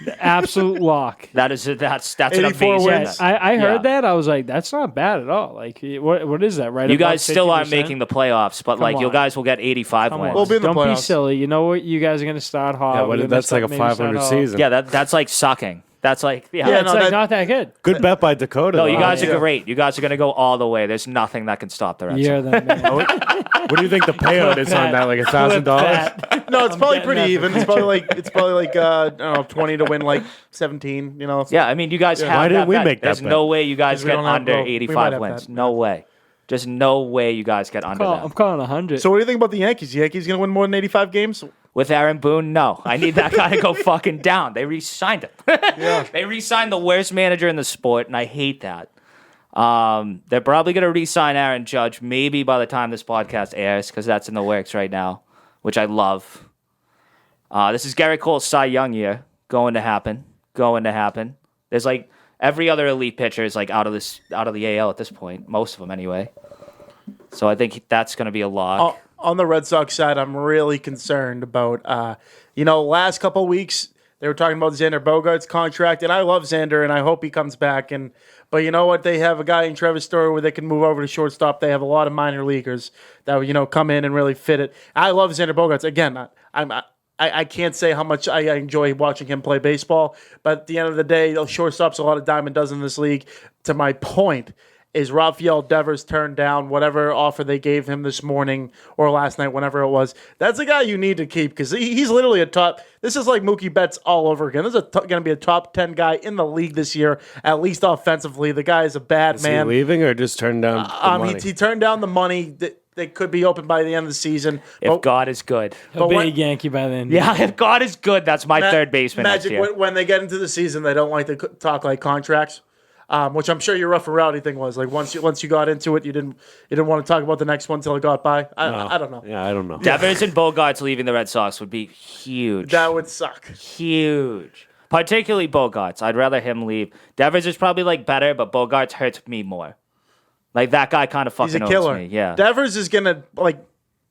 The absolute lock. That's an 84 amazing wins. bet. I heard that. I was like, that's not bad at all. What is that, right? You guys still aren't making the playoffs, but you guys will get 85 wins. We'll be in the Don't playoffs. be silly. You know what? You guys are going to start hot. Yeah, that's like a 500 season. Yeah, that's like sucking. That's like not that good. Good bet by Dakota. No, you guys are great. You guys are going to go all the way. There's nothing that can stop the Red Sox. What do you think the payout is on that? Like $1,000? No, it's probably pretty even. It's probably like I don't know, 20 to win 17. Yeah, I mean, you guys have. Why didn't we bet. make that There's bet? no way you guys get under we 85 might have wins. that. No way. Just no way you guys get under that. I'm calling 100. So what do you think about the Yankees? The Yankees going to win more than 85 games? With Aaron Boone, no. I need that guy to go fucking down. They re-signed him. They re-signed the worst manager in the sport, and I hate that. They're probably going to re-sign Aaron Judge maybe by the time this podcast airs, because that's in the works right now, which I love. This is Gary Cole's Cy Young year. Going to happen. There's every other elite pitcher is out of the AL at this point. Most of them anyway. So I think that's going to be a lock. On the Red Sox side, I'm really concerned about, last couple of weeks, they were talking about Xander Bogaerts' contract, and I love Xander, and I hope he comes back. But you know what? They have a guy in Trevor Story where they can move over to shortstop. They have a lot of minor leaguers that come in and really fit it. I love Xander Bogaerts. Again, I can't say how much I enjoy watching him play baseball, but at the end of the day, shortstop's a lot of dime a dozen in this league. To my point, is Rafael Devers turned down whatever offer they gave him this morning or last night, whenever it was. That's a guy you need to keep because he's literally a top. This is like Mookie Betts all over again. This is going to be a top 10 guy in the league this year, at least offensively. The guy is a bad man. Is he leaving or just turned down the money? He turned down the money. They could be open by the end of the season. If God is good. He'll be a Yankee by then. Yeah, if God is good, that's my third baseman Magic, next year. when they get into the season, they don't like to talk like contracts. Which I'm sure your rough and rowdy thing was once you got into it, you didn't want to talk about the next one until it got by. I don't know. Yeah, I don't know. Devers and Bogarts leaving the Red Sox would be huge. That would suck. Huge. Particularly Bogarts. I'd rather him leave. Devers is probably better, but Bogarts hurts me more. That guy kind of fucking He's a killer. owns me. Yeah. Devers is gonna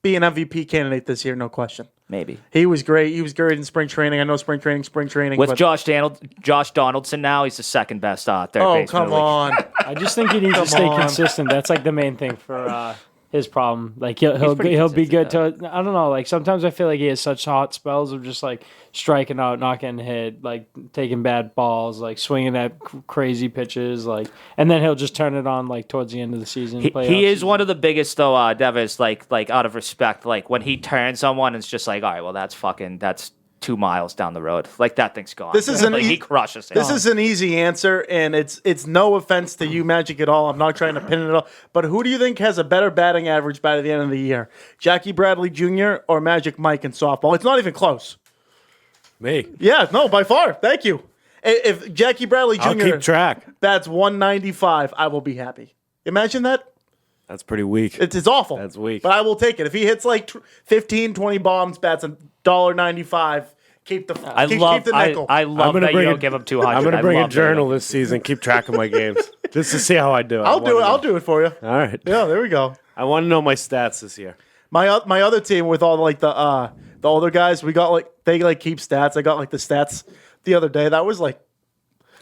be an MVP candidate this year, no question. Maybe. He was great. He was great in spring training. I know spring training. With but... Josh Donaldson now, he's the second best third baseman. Oh, come on. I just think he needs to stay consistent. That's the main thing for his problem. He'll be good to. I don't know. Sometimes I feel like he has such hot spells of just striking out, not getting hit, taking bad balls, swinging at crazy pitches, and then he'll just turn it on towards the end of the season. He is one of the biggest though. Devers, out of respect, when he turns someone, it's just all right. Well, that's 2 miles down the road. Like that thing's gone. This is he crushes it. This is an easy answer, and it's no offense to you, Magic, at all. I'm not trying to pin it at all. But who do you think has a better batting average by the end of the year? Jackie Bradley Jr. or Magic Mike in softball? It's not even close. Me. Yeah, no, by far. Thank you. If Jackie Bradley Jr. I'll keep track. bats 195, I will be happy. Imagine that. That's pretty weak. It's awful. That's weak. But I will take it. If he hits like 15, 20 bombs, bats $1.95, keep the nickel. I love that you don't give him 200. I'm going to bring a journal this season, keep track of my games, just to see how I do. I'll do it for you. All right. Yeah, there we go. I want to know my stats this year. My other team with all like the older guys, we got like they like keep stats. I got like the stats the other day. That was like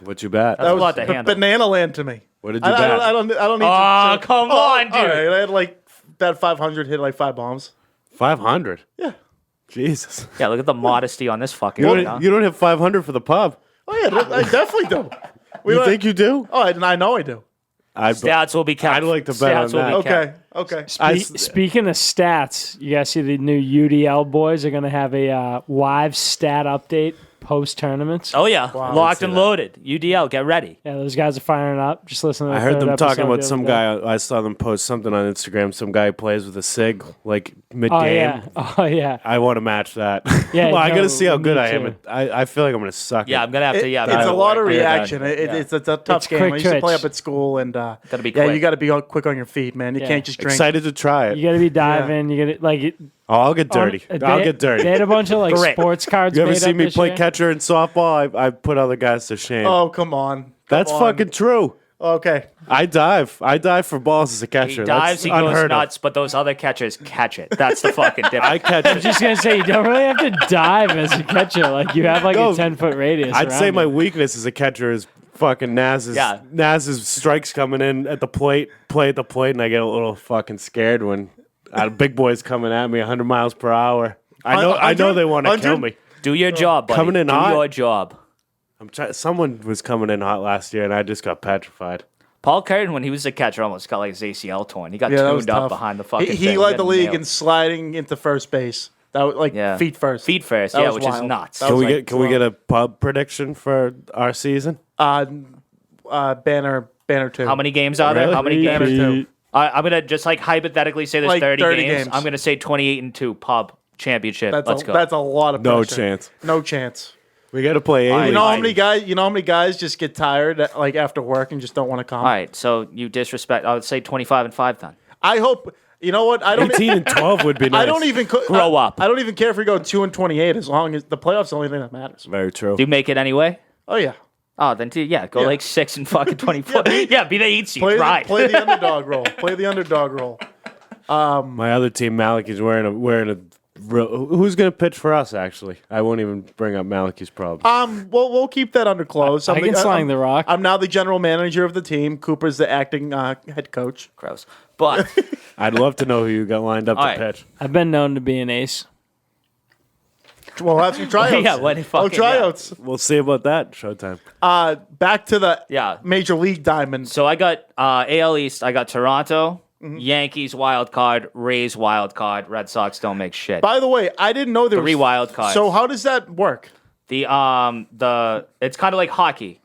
What you bet? That's a lot to handle. banana land to me. What did you bet? I don't need. Oh, come on, dude. All right, I had like bet 500, hit like 5 bombs. 500. Yeah. Jesus. Yeah, look at the modesty on this fucking You thing. don't, you don't have 500 for the pub. Oh yeah, I definitely do. You think you do? Oh, I know I do. Stats will be kept. I'd like to bet on Stats will that. be kept. Okay. Speaking of stats, you guys see the new UDL boys are going to have a live stat update post tournaments. Oh yeah, locked and loaded. UDL, get ready. Yeah, those guys are firing up. Just listen to the I heard third them talking episode about the some other day. guy. I saw them post something on Instagram. Some guy plays with a cig like mid Oh game. yeah. Oh yeah. I want to match that. Yeah, well, I no, got to see how me good I too. am. I feel like I'm going to suck. Yeah, I'm gonna have to. Yeah, It's a lot of yeah, reaction. yeah. It's a tough It's game. quick I used to play twitch. up at school, and Gotta be yeah, quick. you got to be quick on your feet, man. You Yeah. can't just drink. Excited to try it. You got to be diving. You got to like. Oh, I'll get dirty. I'll get dirty. They had a bunch of like Correct. sports cards. You ever made see up me this play year. catcher in softball? I put other guys to shame. Oh, come on. That's Come on. fucking true. Okay. I dive for balls as a He catcher. dives, That's he goes unheard nuts, but those other catchers catch it. That's the fucking difference. I catch I'm it. just gonna say you don't really have to dive as a catcher. Like you have like No, a 10-foot radius. I'd say around my you. weakness as a catcher is fucking Naz's strikes coming in at the plate, and I get a little fucking scared when big boys coming at me 100 miles per hour. I know they want to kill me. Do your job, buddy. Coming in Do hot. your job. Someone was coming in hot last year, and I just got petrified. Paul Curtin, when he was a catcher, almost got like his ACL torn. He got Yeah, that was tuned up tough. behind the fucking He thing. led the got league nailed. in sliding into first base. That was like feet first. Feet first, That yeah, was which is wild. nuts. That Can was we like, get a pub prediction for our season? banner 2. How many games are there? Really? How many games? Two. I'm gonna just like hypothetically say there's Like 30 30 games. games. I'm gonna say 28-2 pub championship. That's Let's a, go. That's a lot of No pressure. chance. No chance. We got to play All right, A-League. You know how many guys? You know how many guys just get tired like after work and just don't want to come. All right, so you disrespect. I would say 25-5 then. I hope. You know what? I don't. 18 and 12 would be nice. I don't even Grow up. I don't even care if we go 2-28 as long as the playoffs. The only thing that matters. Very true. Do you make it anyway? Oh yeah. Oh, then go like 6 and fucking 24. Yeah, be the 8 seed. Play Right. the underdog role. Play the underdog role. My other team, Malik, is wearing a. Who's going to pitch for us? Actually, I won't even bring up Malik's problem. We'll keep that under close. I can slang the rock. I'm now the general manager of the team. Cooper's the acting head coach. Gross. But I'd love to know who you got lined up All to right. pitch. I've been known to be an ace. We'll have some tryouts. Yeah, when he fucking- tryouts. We'll see about that. Showtime. Back to the Yeah. Major League Diamond. so I got AL East. I got Toronto, Mm-hmm. Yankees wild card, Rays wild card. Red Sox don't make shit. By the way, I didn't know there 3 was wild cards. So how does that work? The it's kind of like hockey.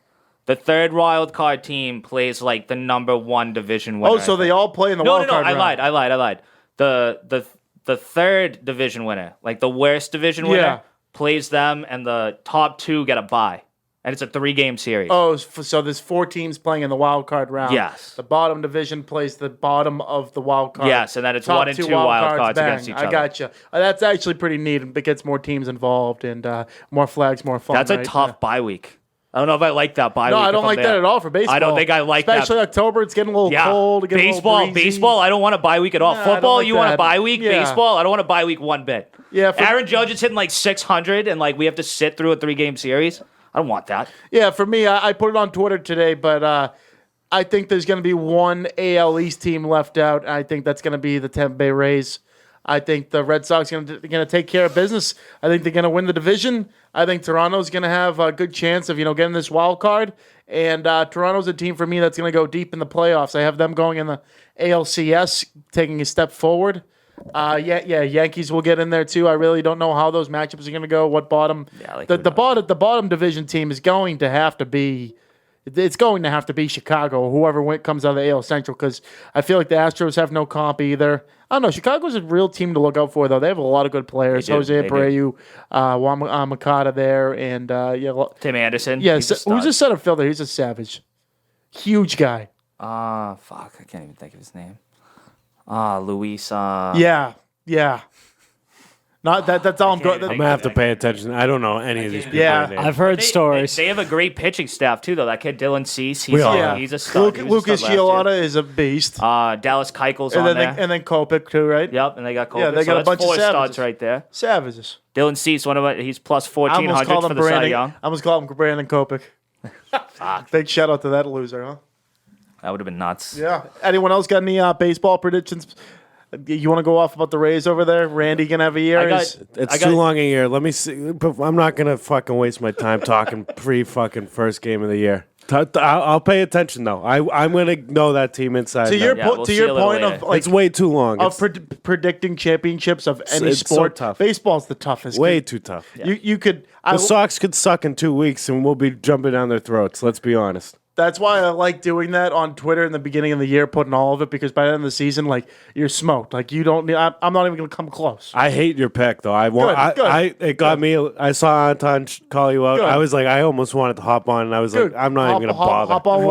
The third wild card team plays like the number 1 division winner. Oh, so they all play in the No, wild card I round. lied. The third division winner, like the worst division winner, Yeah. plays them, and the top 2 get a bye, and it's a 3-game series. Oh, so there's 4 teams playing in the wild card round. Yes. The bottom division plays the bottom of the wild card. Yes, and then it's Top 1 and 2 2 wild cards bang. against each I other. gotcha. That's actually pretty neat. It gets more teams involved and more flags, more fun. That's a right? tough bye week. I don't know if I like that bye No, week. I don't if I'm like there. that at all for baseball. I don't think I like that. Especially October, it's getting a little cold. Getting baseball, a little breezy. baseball. I don't want a bye week at all. Nah, I don't Football, like you want a that. bye week. Yeah. Baseball, I don't want a bye week one bit. Yeah, Aaron Judge is hitting like 600, and like we have to sit through a 3-game series. I don't want that. Yeah, for me, I put it on Twitter today, but I think there's going to be one AL East team left out. I think that's going to be the Tampa Bay Rays. I think the Red Sox are going to take care of business. I think they're going to win the division. I think Toronto's going to have a good chance of getting this wild card. And Toronto's a team for me that's going to go deep in the playoffs. I have them going in the ALCS, taking a step forward. Yankees will get in there too. I really don't know how those matchups are going to go. What bottom? Yeah, like the bottom division team is going to have to be. It's going to have to be Chicago, whoever comes out of the AL Central, because I feel like the Astros have no comp either. I don't know. Chicago's a real team to look out for, though. They have a lot of good players. Jose Abreu, Makata there, and Tim Anderson. Yeah, who's a center fielder? He's a savage, huge guy. Fuck, I can't even think of his name. Luis. Yeah. Not that. That's all I'm going. I'm gonna have to pay attention. I don't know any of these people. Yeah. I've heard stories. They have a great pitching staff too, though. That kid Dylan Cease, he's a stud. Lucas Giolata is a beast. Dallas Keuchel's on there, and then Kopech too, right? Yep, and they got Kopech. Yeah, they got a bunch of four savages. studs right there. Savages. Dylan Cease, he's plus 1,400 for the Cy Young. I almost called him Brandon Kopech. Big shout out to that loser, huh? That would have been nuts. Yeah. Anyone else got any baseball predictions? You want to go off about the Rays over there? Randy gonna have a year? It's too long a year. Let me see. I'm not gonna fucking waste my time talking pre-fucking first game of the year. I'll pay attention though. I'm gonna know that team inside. To your point of like, it's way too long. Of predicting championships of any sport. So tough. Baseball's the toughest. Way too tough. Yeah. You could. The Sox could suck in 2 weeks, and we'll be jumping down their throats. Let's be honest. That's why I like doing that on Twitter in the beginning of the year, putting all of it, because by the end of the season, like, you're smoked. Like, you don't. I'm not even going to come close. I hate your pick though. It got me. I saw Anton call you out. Good. I was like, I almost wanted to hop on, and I was like, I'm not even going to bother. Hop on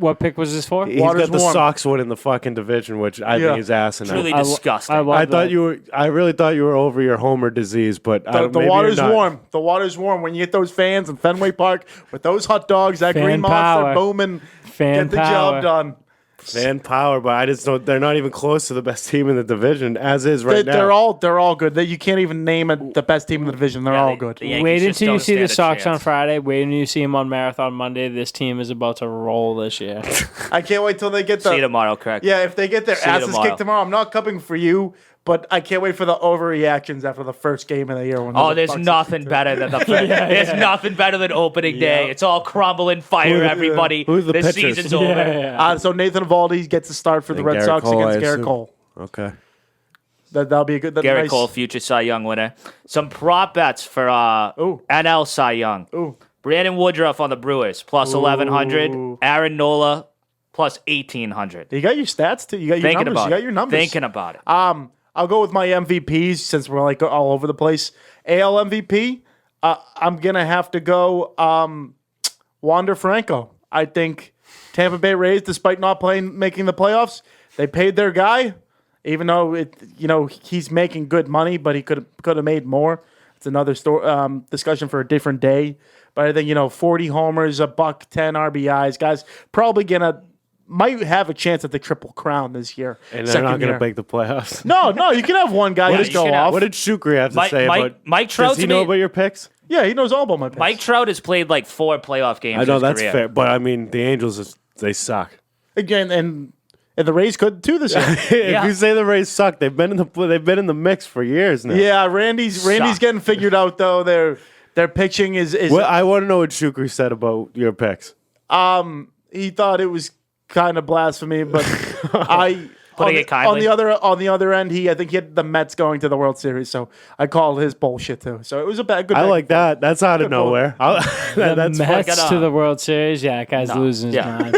What pick was this for? He's got the Sox winning the fucking division, which I think is asinine. Truly disgusting. I really thought you were over your Homer disease, but the water's warm. The water's warm when you get those fans in Fenway Park with those hot dogs, that green monster booming. Get the job done. Fan power, but I just don't. They're not even close to the best team in the division as is right now. They're all good. You can't even name the best team in the division. They're all good. Wait until you see the Sox on Friday. Wait until you see them on Marathon Monday. This team is about to roll this year. I can't wait till they get See you tomorrow, Craig. Yeah, if they get their asses kicked tomorrow, I'm not coming for you. But I can't wait for the overreactions after the first game of the year. There's nothing better than There's nothing better than opening day. It's all crumble and fire, everybody. Who's the pitchers? Season's over. So Nathan Eovaldi gets a start for the Red Sox against Garrett Cole. Okay. That'll be a good. Garrett Cole, future Cy Young winner. Some prop bets for NL Cy Young. Ooh. Brandon Woodruff on the Brewers, plus 1,100. Aaron Nola, plus 1,800. You got your stats too. You got your numbers. You got your numbers. Thinking about it. I'll go with my MVPs since we're like all over the place. AL MVP, I'm going to have to go Wander Franco. I think Tampa Bay Rays, despite not making the playoffs, they paid their guy, even though he's making good money, but he could have made more. It's another discussion for a different day. But I think 40 homers, $110 RBIs, guys probably might have a chance at the Triple Crown this year. And they're not going to make the playoffs. No, you can have one guy just go off. What did Shukri have to say about Mike Trout? Does he know about your picks? Yeah, he knows all about my picks. Mike Trout has played like 4 playoff games. I know that's career. fair, but I mean the Angels, they suck. Again, and the Rays could too this year. If you say the Rays suck, they've been in the mix for years now. Yeah, Randy's getting figured out though. Their pitching is. Well, I want to know what Shukri said about your picks. He thought it was kind of blasphemy, but Putting it kindly. on the other end, I think he had the Mets going to the World Series, so I called his bullshit too. So it was a good. I like that. That's out of nowhere. That's Mets to the World Series. Yeah, that guy's losing his mind.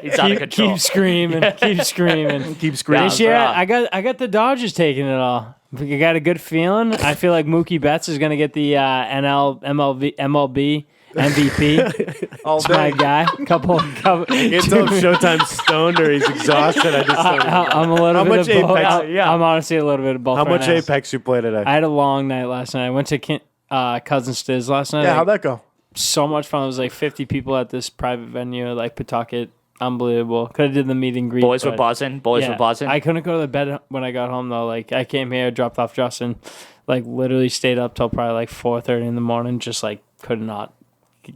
He's out of control. Keep screaming. This year, I got the Dodgers taking it all. I got a good feeling. I feel like Mookie Betts is going to get the MLB MVP. All That's my guy. Couple. It's all Showtime stoned or he's exhausted. I'm a little How bit much of both. Apex? Yeah, I'm honestly a little bit of both. How right much now. Apex you play today? I had a long night last night. I went to Cousin Stiz last night. Yeah, how'd that go? So much fun. It was like 50 people at this private venue, like Pawtucket. Unbelievable. Could have did the meet and greet. Boys were buzzing. I couldn't go to the bed when I got home though. Like I came here, dropped off Justin, like literally stayed up till probably like 4:30 in the morning. Just like could not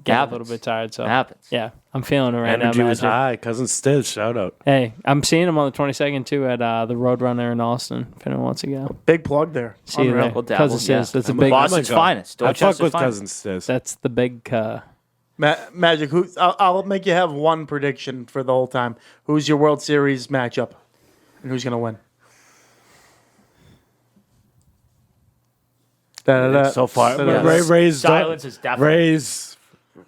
get a little bit tired. So happens. Yeah, I'm feeling it right Energy now. was high. Cousin Stiz, shout out. Hey, I'm seeing him on the 22nd too at the Roadrunner in Austin. If anyone wants to go, big plug there. See you there. Cousin Stiz. That's a big Boston's finest. I fuck with Cousin Stiz. That's the big. Magic. I'll make you have one prediction for the whole time. Who's your World Series matchup, and who's gonna win? So far, Yeah. Rays Silence is definitely.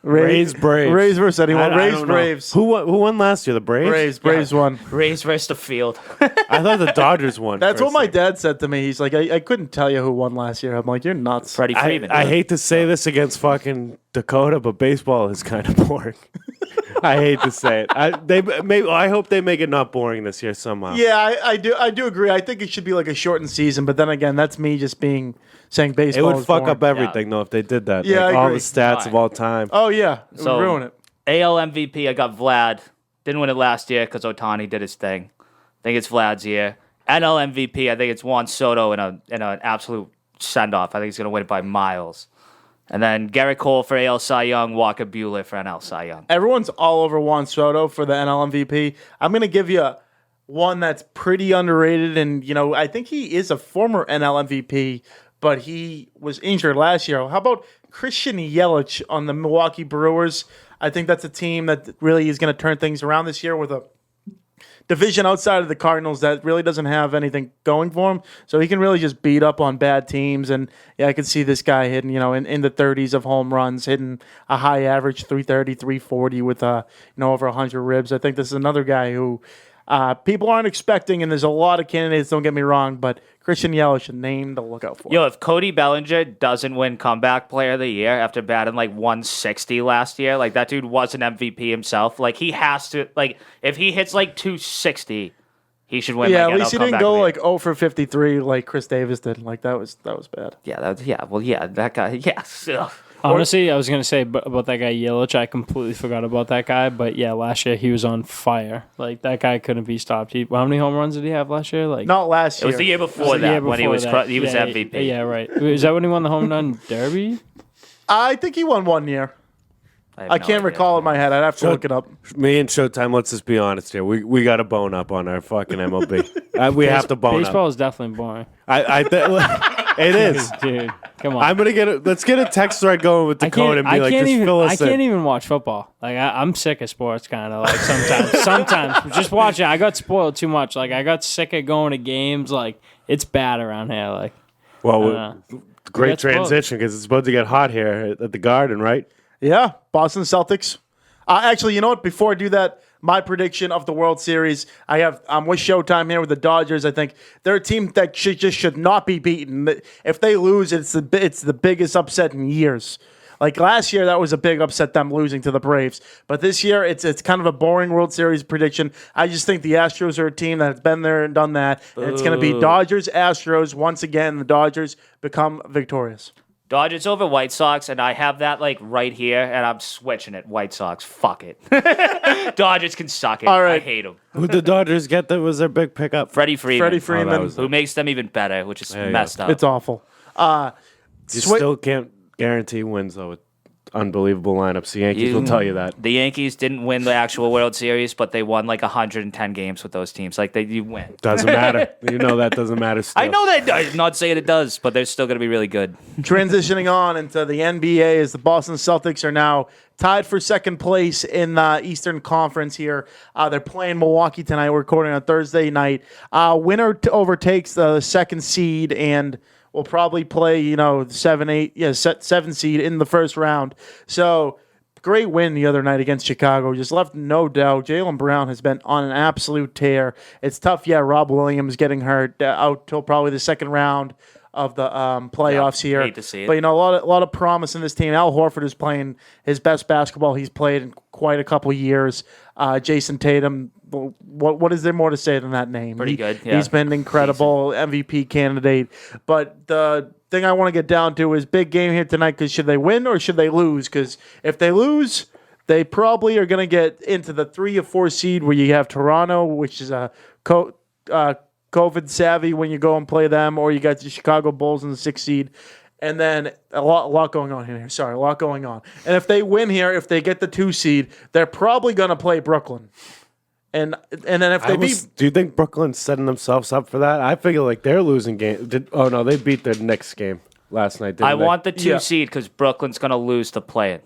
Rays Braves. Rays versus anyone. Rays don't know. Braves. Who won last year? The Braves. Braves won. Rays versus the field. I thought the Dodgers won. That's for a what my second. dad said to me. He's like, I couldn't tell you who won last year. I'm like, you're nuts. Freddie Freeman. I hate to say this against fucking Dakota, but baseball is kind of boring. I hate to say it. I hope they make it not boring this year somehow. Yeah, I do agree. I think it should be like a shortened season, but then again, that's me just saying baseball. It would is fuck boring. up everything though if they did that. Yeah, like, I all agree. the stats of all time. Oh yeah, it So- would ruin it. AL MVP, I got Vlad. Didn't win it last year because Ohtani did his thing. I think it's Vlad's year. NL MVP, I think it's Juan Soto in an absolute send-off. I think he's going to win it by miles. And then Garrett Cole for AL Cy Young, Walker Buehler for NL Cy Young. Everyone's all over Juan Soto for the NL MVP. I'm going to give you one that's pretty underrated, and I think he is a former NL MVP, but he was injured last year. How about Christian Yelich on the Milwaukee Brewers? I think that's a team that really is going to turn things around this year with a division outside of the Cardinals that really doesn't have anything going for him. So he can really just beat up on bad teams. And yeah, I could see this guy hitting, in the 30s of home runs, hitting a high average 330, 340 with over 100 ribs. I think this is another guy who people aren't expecting, and there's a lot of candidates, don't get me wrong, but Christian Yelich, a name to look out for. Yo, if Cody Bellinger doesn't win Comeback Player of the Year after batting like 160 last year, like that dude was an MVP himself. Like he has to, like if he hits like 260, he should win. Yeah, like, at least he didn't Comeback go of the like Year. 0 for 53 like Chris Davis did. Like that was bad. That guy. Yes. Ugh. Honestly, I was going to say about that guy Yelich. I completely forgot about that guy. But yeah, last year he was on fire. Like that guy couldn't be stopped. How many home runs did he have last year? Like Not last It year. was the year before that when he was MVP. Yeah, right. Is that when he won the home run derby? I think he won one year. have no I can't idea. recall in my head. I'd have to look it up. Me and Showtime, let's just be honest here. We got to bone up on our fucking MLB. We have to bone Baseball up. is definitely boring. It is. Dude, come on. I'm gonna let's get a text thread going with Dakota and be like, just fill us I can't in. even watch football. Like I'm sick of sports, kind of like sometimes just watch it. I got spoiled too much. Like I got sick of going to games. Like it's bad around here. Like Well, great That's both. transition because it's supposed to get hot here at the Garden, right? Yeah, Boston Celtics. Actually, you know what? Before I do that, my prediction of the World Series, I'm with Showtime here with the Dodgers. I think they're a team that should not be beaten. If they lose, it's the biggest upset in years. Like last year, that was a big upset, them losing to the Braves. But this year, it's kind of a boring World Series prediction. I just think the Astros are a team that's been there and done that. And it's going to be Dodgers, Astros. Once again, the Dodgers become victorious. Dodgers over White Sox, and I have that like right here, and I'm switching it. White Sox, fuck it. Dodgers can suck it. All right. I hate them. Who the Dodgers get that was their big pickup? Freddie Freeman, Freeman. who makes them even better, which is There you messed go. up. It's awful. You still can't guarantee wins though with unbelievable lineups. The Yankees will tell you that. The Yankees didn't win the actual World Series, but they won like 110 games with those teams. Like you win. Doesn't matter. You know that doesn't matter. Still. I know that. I'm not saying it does, but they're still going to be really good. Transitioning on into the NBA, as the Boston Celtics are now tied for second place in the Eastern Conference here. They're playing Milwaukee tonight. We're recording on Thursday night. Winner overtakes the second seed and will probably play, 7 seed in the first round. So great win the other night against Chicago. Just left no doubt. Jaylen Brown has been on an absolute tear. It's tough. Yeah, Rob Williams getting hurt out till probably the second round of the playoffs here. hate to see it. But a lot of promise in this team. Al Horford is playing his best basketball he's played in quite a couple years. Jason Tatum. What is there more to say than that name? Pretty good, yeah. He's been incredible, MVP candidate. But the thing I want to get down to is big game here tonight. Because should they win or should they lose? Because if they lose, they probably are going to get into the 3 or 4 seed where you have Toronto, which is a COVID savvy when you go and play them, or you got the Chicago Bulls in the 6th seed. And then a lot going on here. Sorry, a lot going on. And if they win here, if they get the 2 seed, they're probably going to play Brooklyn. And then if they beat, do you think Brooklyn's setting themselves up for that? I figure like they're losing game. No, they beat their Knicks game last night. Didn't I they? want the 2 Yeah. seed because Brooklyn's going to lose to play it.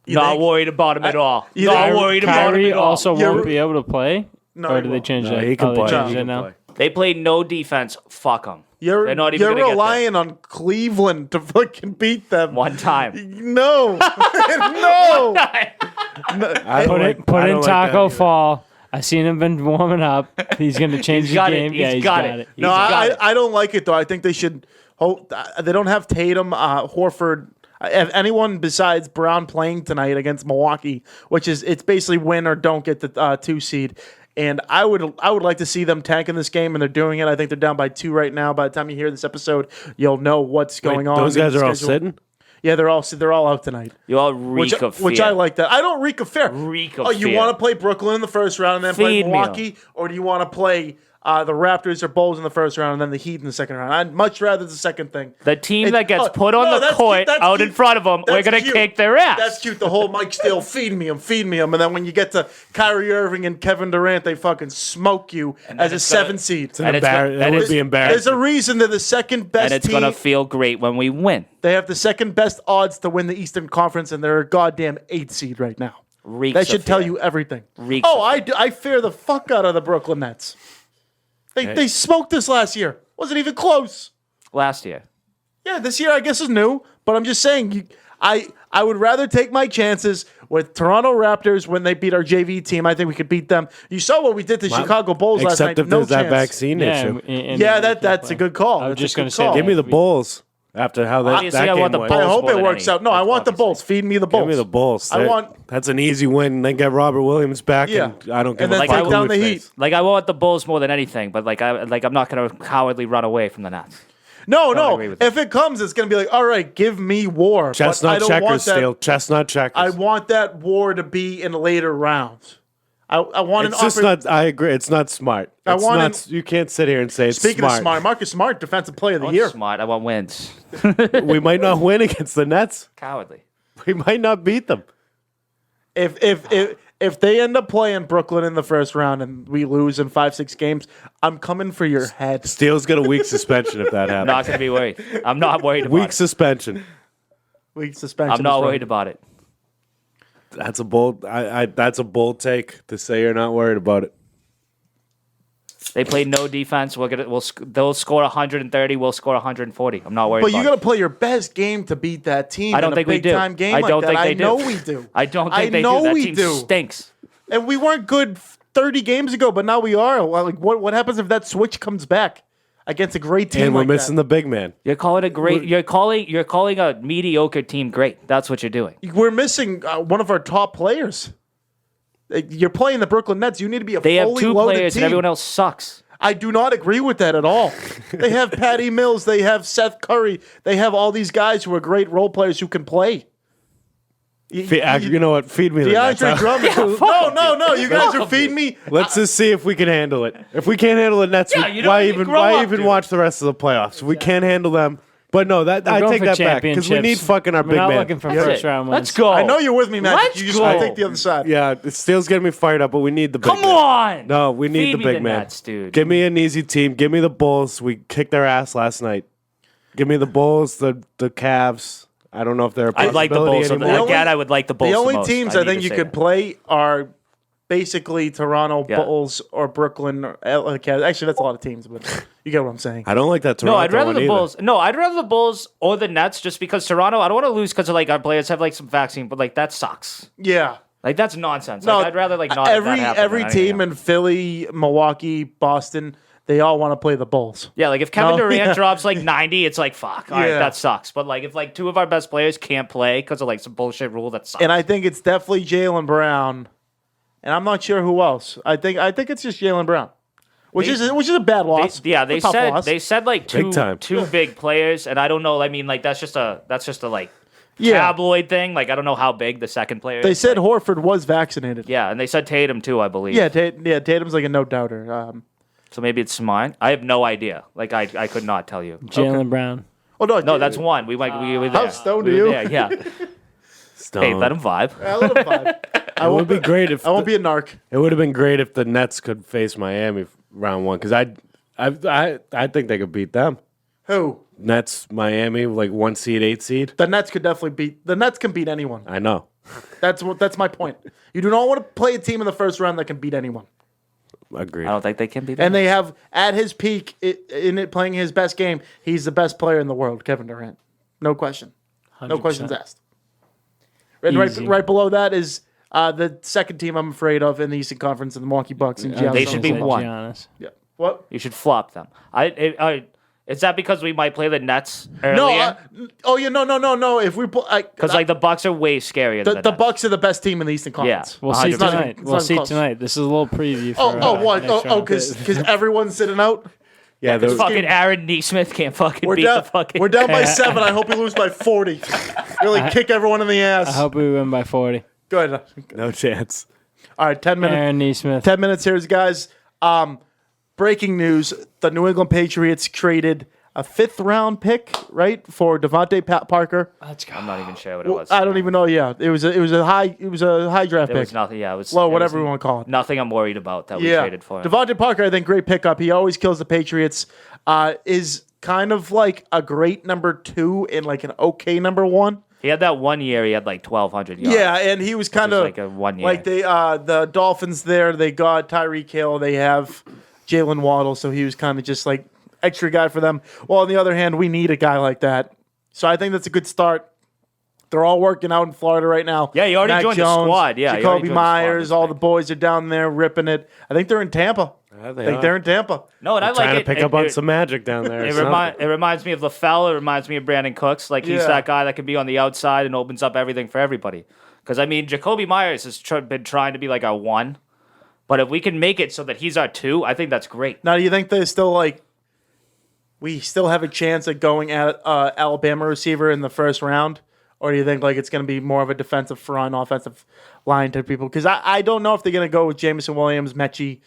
You Not think? worried about him at all. you Not think worried about him Kyrie at all. also You're- won't be able to play. No, or he did they won't. change No, that? he can Oh, they play. changed He it can now. play. They played no defense. Fuck them. You're They're not even gonna relying on Cleveland to fucking beat them. One time. No. No. Put in Taco Fall. I seen him been warming up. He's going to change the game. He's got it. No, I don't like it, though. I think they should hope they don't have Tatum, Horford, if anyone besides Brown playing tonight against Milwaukee, it's basically win or don't get the 2 seed. And I would like to see them tank in this game, and they're doing it. I think they're down by 2 right now. By the time you hear this episode, you'll know what's going on. Those guys are all sitting? Yeah, they're all out tonight. You all reek of fear. Which I like that. I don't reek of fear. You want to play Brooklyn in the first round and then play Milwaukee? Or do you want to play the Raptors or Bulls in the first round and then the Heat in the second round? I'd much rather the second thing. The team that gets put on the court out in front of them, we're going to kick their ass. That's cute. The whole Mike Steele, feed me him. And then when you get to Kyrie Irving and Kevin Durant, they fucking smoke you as a 7 seed. That would be embarrassing. There's a reason they're the second best team. And it's going to feel great when we win. They have the second best odds to win the Eastern Conference, and they're a goddamn 8 seed right now. That should tell you everything. I fear the fuck out of the Brooklyn Nets. They smoked us last year. Wasn't even close. Last year. Yeah, this year I guess is new, but I'm just saying I would rather take my chances with Toronto Raptors when they beat our JV team. I think we could beat them. You saw what we did to Chicago Bulls last night. Except if there's that vaccine issue. That's a good call. I was just going to say, give me the Bulls. After how that game went. I hope it works out. No, I want the Bulls. Feed me the Bulls. Give me the Bulls. That's an easy win. Then get Robert Williams back. Yeah. And I don't give a fuck. Take down the Heat. Like I want the Bulls more than anything, but I'm not going to cowardly run away from the Nets. No. If it comes, it's going to be like, all right, give me war. Chestnut checkers, Steele. Chestnut checkers. I want that war to be in later rounds. I want it's just not. I agree. It's not smart. You can't sit here and say it's Speaking of smart, Marcus Smart, Defensive Player of the Year. Smart. I want wins. We might not win against the Nets. Cowardly. We might not beat them. If they end up playing Brooklyn in the first round and we lose in 5-6 games, I'm coming for your head. Steele's got a week suspension if that happens. I'm not going to be worried. I'm not worried about it. Week suspension. I'm not worried about it. That's a bold. That's a bold take to say you're not worried about it. They played no defense. They'll score 130. We'll score 140. I'm not worried. But you got to play your best game to beat that team. I don't think we do. Time game I don't think they do. I know we do. I don't think they do. That team stinks. And we weren't good 30 games ago, but now we are. Like, what happens if that switch comes back against a great team? And we're missing the big man. You're calling a great. You're calling a mediocre team great. That's what you're doing. We're missing one of our top players. You're playing the Brooklyn Nets. You need to be They have fully two loaded players team. and everyone else sucks. I do not agree with that at all. They have Patty Mills. They have Seth Curry. They have all these guys who are great role players who can play. You know what? Feed me the Nets. DeAndre Drummond. No. You guys are feeding me. Let's just see if we can handle it. If we can't handle the Nets, why even watch the rest of the playoffs? We can't handle them. But no, I take that back because we need fucking our big man. We're not looking for first round wins. Let's go. I know you're with me, Matt. You just want to take the other side. Yeah, it Steele's getting me fired up, but we need the big man. Come on. No, we need the big man. Nets, dude. Give me an easy team. Give me the Bulls. We kicked their ass last night. Give me the Bulls, the Cavs. I don't know if they're a possibility I'd like the Bulls. Again, I would like the Bulls. The only teams I think you could play are basically Toronto, Bulls, or Brooklyn. Or Cavs. Actually, that's a lot of teams, but you get what I'm saying. I don't like that Toronto. No, I'd rather the either. Bulls. No, I'd rather the Bulls or the Nets just because Toronto. I don't want to lose because our players have some vaccine, but that sucks. Yeah. That's nonsense. No, I'd rather not every team in Philly, Milwaukee, Boston. They all want to play the Bulls. Yeah, if Kevin Durant drops 90, it's fuck. All right, that sucks. But if two of our best players can't play because of some bullshit rule, that sucks. And I think it's definitely Jaylen Brown, and I'm not sure who else. I think it's just Jaylen Brown, which is a bad loss. They said two big players, and I don't know. I mean, that's just a tabloid thing. I don't know how big the second player is. They said Horford was vaccinated. Yeah, and they said Tatum too, I believe. Yeah, Tatum's a no-doubter. So maybe it's smart. I have no idea. I could not tell you. Jaylen Brown. Oh no, that's one. We were there. How stoned are you? Yeah. Hey, let him vibe. Yeah, let him vibe. It would be great if I won't be a narc. It would have been great if the Nets could face Miami round one because I think they could beat them. Who? Nets, Miami, 1 seed, 8 seed. The Nets could definitely beat. The Nets can beat anyone. I know. That's my point. You do not want to play a team in the first round that can beat anyone. Agreed. I don't think they can be. And they have, at his peak, in it playing his best game, he's the best player in the world, Kevin Durant. No question. 100%. No questions asked. And right below that is the second team I'm afraid of in the Eastern Conference, and the Milwaukee Bucks. And They should be one. Yeah. What? You should flop them. Is that because we might play the Nets earlier? No. If we Because the Bucks are way scarier. Than the Bucks are the best team in the Eastern Conference. We'll see 100%. tonight. It's We'll not see close. tonight. This is a little preview. Because everyone's sitting out. Yeah, Because fucking Aaron Neesmith can't fucking beat the fucking. We're down by 7. I hope we lose by 40. Really kick everyone in the ass. I hope we win by 40. Go ahead. no chance. All right, 10 minutes. Aaron Neesmith. 10 minutes here, guys. Breaking news: the New England Patriots traded a 5th-round pick, right, for Devante Parker. Let's go. I'm not even sure what it was. I don't even know. Yeah, it was a high draft There pick. was nothing. Yeah, it was Low, it whatever was we want to call it. Nothing I'm worried about that we traded for him. Devante Parker, I think, great pickup. He always kills the Patriots. Is kind of like a great number 2 and like an okay number 1. He had that 1 year. He had like 1,200 yards. Yeah, and he was kind of like a 1 year. like the Dolphins there. They got Tyreek Hill. They have Jalen Waddle, so he was kind of just like extra guy for them. Well, on the other hand, we need a guy like that. So I think that's a good start. They're all working out in Florida right now. Yeah, he already Mac joined Jones, the squad. Yeah, he already Jacoby joined the Myers, squad. all the boys are down there ripping it. I think they're in Tampa. Yeah, I think they're in Tampa. No, and I like Trying it. to pick up on some magic down there. It reminds me of LaFell. It reminds me of Brandon Cooks. Like, he's Yeah. that guy that can be on the outside and opens up everything for everybody. Because, I mean, Jacoby Myers has been trying to be like our 1. But if we can make it so that he's our 2, I think that's great. Now, do you think they're still like we still have a chance at going at Alabama receiver in the first round? Or do you think like it's going to be more of a defensive front, offensive line type people? Because I don't know if they're going to go with Jameson Williams, Mechie, these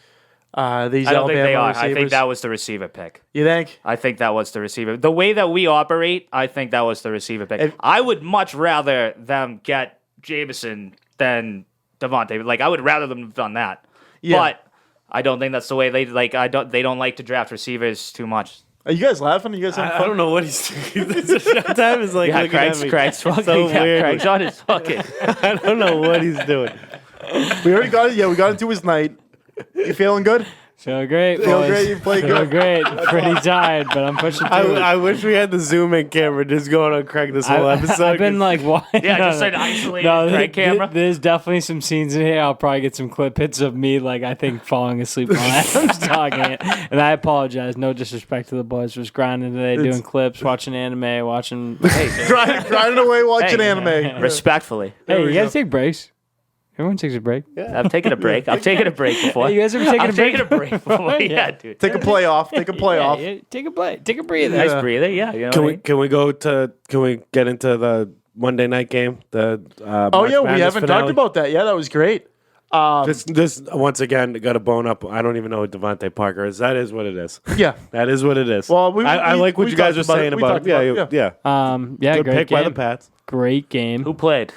I don't Alabama think they are. receivers. I think that was the receiver pick. You think? I think that was the receiver. The way that we operate, I think that was the receiver pick. I would much rather them get Jameson than Devante. Like, I would rather them have done that. Yeah. But I don't think that's the way they like. They don't like to draft receivers too much. Are you guys laughing? Are you guys having I fun? don't know what he's doing. This Showtime is like looking at me. Craig's fucking. so weird. Craig's on his fucking. I don't know what he's doing. We already got it. Yeah, we got into his night. You feeling good? Feel great, Feel boys. great? You play Feel good? great. Pretty tired, but I'm pushing through it. I wish we had the zoom in camera just going on Craig this whole episode. I've been like, what? Yeah, just an isolated Craig camera. There's definitely some scenes in here. I'll probably get some clip hits of me, like, I think, falling asleep while Adam's talking it. And I apologize. No disrespect to the boys. Was grinding today, doing clips, watching anime, watching. grinding away watching anime. Respectfully. Hey, you guys take breaks. Everyone takes a break. I've taken a break. I've taken a break before. Hey, you guys ever taken I've a break? taken a break before. Yeah. Yeah, dude. Take a play off. Take a play off. Yeah, take a play. Take a breather. Nice breather. Yeah. You know Can what I we mean? can we get into the Monday night game? The Oh yeah, we haven't talked about that. Yeah, that was great. This once again got a bone up. I don't even know who Devante Parker is. That is what it is. Yeah. That is what it is. Well, I like what we you guys talked are about saying it. We about talked it. about it, Yeah. yeah. Good Great pick game. by the Pats. Great game. Who played?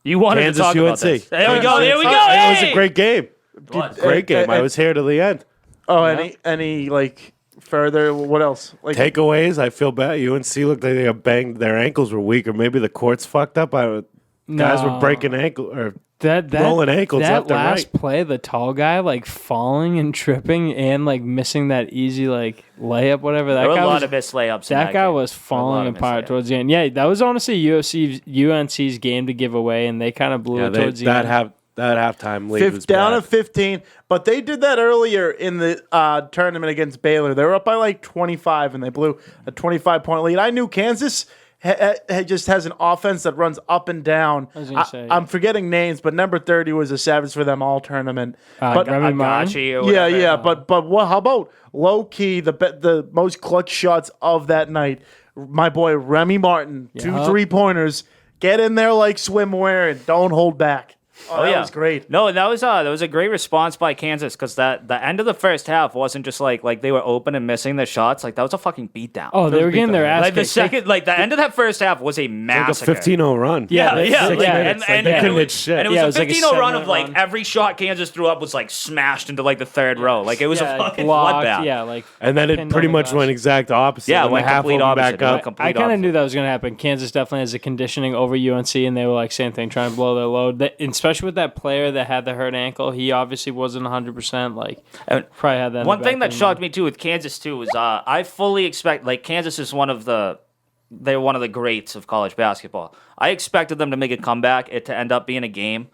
You wanted Kansas to talk about UNC. this. There we go. There we go. It was Hey! a great game. Great game. I and- was here to the end. Oh, any like further? What else? Like Takeaways. I feel bad. UNC looked like they got banged. Their ankles were weak, or maybe the court's fucked up. Guys were breaking ankle or rolling ankles that left and last right. play, the tall guy like falling and tripping and like missing that easy like layup, whatever. That There were guy a lot was, of missed layups. in that guy game. was A lot falling of missed apart layups. towards the end. Yeah, that was honestly UNC's game to give away, and they kind of blew it towards the end. That halftime lead was down bad. at 15, but they did that earlier in the tournament against Baylor. They were up by like 25, and they blew a 25-point lead. I knew Kansas just has an offense that runs up and down. I was gonna say, I'm forgetting names, but number 30 was a savage for them all tournament. But Remy Martin. Agachi or whatever. yeah. But what? How about low key the most clutch shots of that night? My boy Remy Martin, 2 3-pointers. Get in there like swimwear and don't hold back. Oh, that was great. No, that was a great response by Kansas because the end of the first half wasn't just like they were open and missing their shots. Like that was a fucking beatdown. Oh, they were getting their ass like the kicked. second, like the end of that first half was a like a massacre. 15-0 run. Yeah, they- yeah, 6 like, minutes, and they it couldn't was, hit shit. and it was Yeah, a it was like a 15-0 run of 7-minute like run. every shot Kansas threw up was like smashed into like the third row. Like it was a fucking blocked, bloodbath. Yeah, like And then it pinned pretty on the much glass. went exact opposite. Yeah, it When went the half complete opened opposite. back It up. went complete I kind of opposite. knew that was going to happen. Kansas definitely has a conditioning over UNC, and they were like same thing, trying to blow their load. And especially with that player that had the hurt ankle. He obviously wasn't 100%. Like, probably had that. One thing that shocked me too with Kansas too was I fully expect Kansas is they're one of the greats of college basketball. I expected them to make a comeback, it to end up being a game.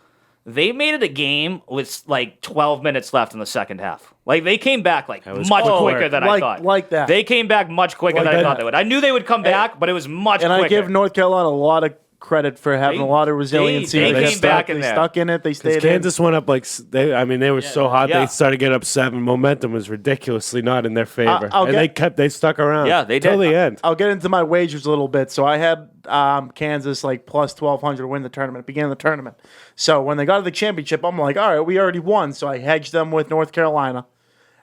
They made it a game with 12 minutes left in the second half. They came back much quicker than I thought. Like that. They came back much quicker than I thought they would. I knew they would come back, but it was much quicker. And I give North Carolina a lot of credit for having a lot of resiliency. They came back in there. They stuck in it. They stayed Kansas went up they were so hot. Yeah. They started getting up 7. Momentum was ridiculously not in their favor. They stuck around. Yeah, they did. Till the end. I'll get into my wagers a little bit. So I had Kansas plus 1,200 to win the tournament, beginning of the tournament. So when they got to the championship, I'm like, all right, we already won. So I hedged them with North Carolina.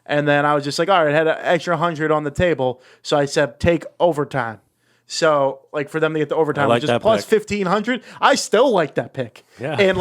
And then I was just like, all right, I had an extra 100 on the table. So I said, take overtime. So, for them to get the overtime, which is plus 1,500, I still like that pick. Yeah. And,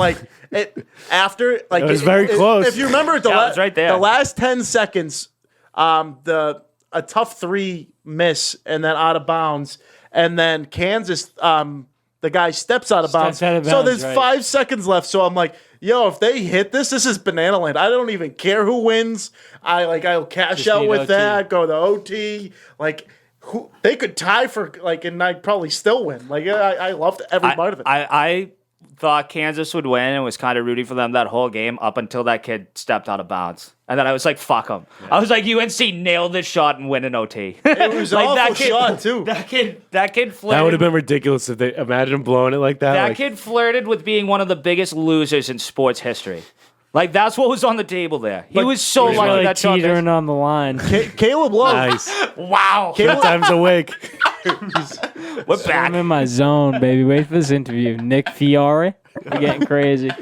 after, it was very close. If you remember, it was right there. The last 10 seconds, a tough 3 miss and then out of bounds. And then Kansas, the guy steps out of bounds. So there's 5 seconds left. So I'm like, yo, if they hit this is banana land. I don't even care who wins. I'll cash out with that, go to OT. They could tie for and I'd probably still win. I loved every part of it. I thought Kansas would win and was kind of rooting for them that whole game up until that kid stepped out of bounds. And then I was like, fuck him. Yeah. I was like, UNC nailed this shot and win an OT. It was an awful shot, too. That kid flirted. That would have been ridiculous if they imagine blowing it like that. That kid flirted with being one of the biggest losers in sports history. That's what was on the table there. He was so lucky that shot. Teetering on the line. Caleb Love. Nice. Wow. Showtime's awake. We're back. I'm in my zone, baby. Wait for this interview. Nick Fiore. We're getting crazy.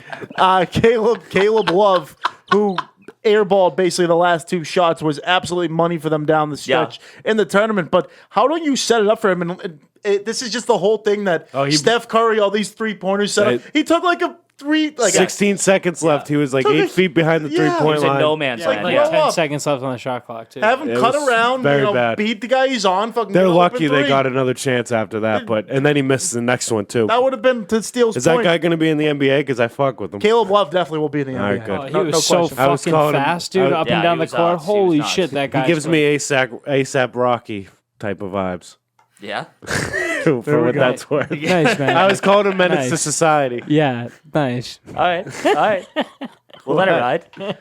Caleb Love, who airballed basically the last 2 shots, was absolutely money for them down the stretch in the tournament. But how don't you set it up for him? And this is just the whole thing that Steph Curry, all these 3-pointers set up. He took a 16 seconds left. He was 8 feet behind the 3-point line. No man's land. 10 seconds left on the shot clock, too. Have him cut around, bad. beat the guy he's on. They're lucky they got another chance after that, and then he missed the next one, too. That would have been to Steele's Is that guy going to be in the NBA? Because I fuck with him. Caleb Love definitely will be in the NBA. All right, good. Oh, he was so fucking fast, dude, up and down the court. Holy shit, that guy. He gives me ASAP Rocky type of vibes. Yeah. For what that's worth. Nice, man. I was calling him Menace to Society. Yeah, nice. All right. We'll let it ride.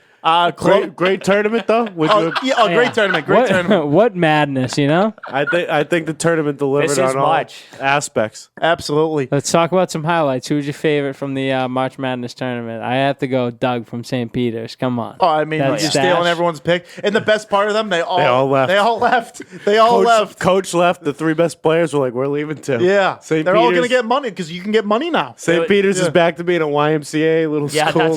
Great tournament though. Great tournament. Great tournament. What madness, you know? I think the tournament delivered on all aspects. Absolutely. Let's talk about some highlights. Who's your favorite from the March Madness tournament? I have to go Doug from St. Peter's. Come on. Oh, I mean, you're stealing everyone's pick. And the best part of them, they all left. They all left. Coach left. The 3 best players were like, we're leaving too. Yeah. They're all going to get money because you can get money now. St. Peter's is back to being a YMCA little school.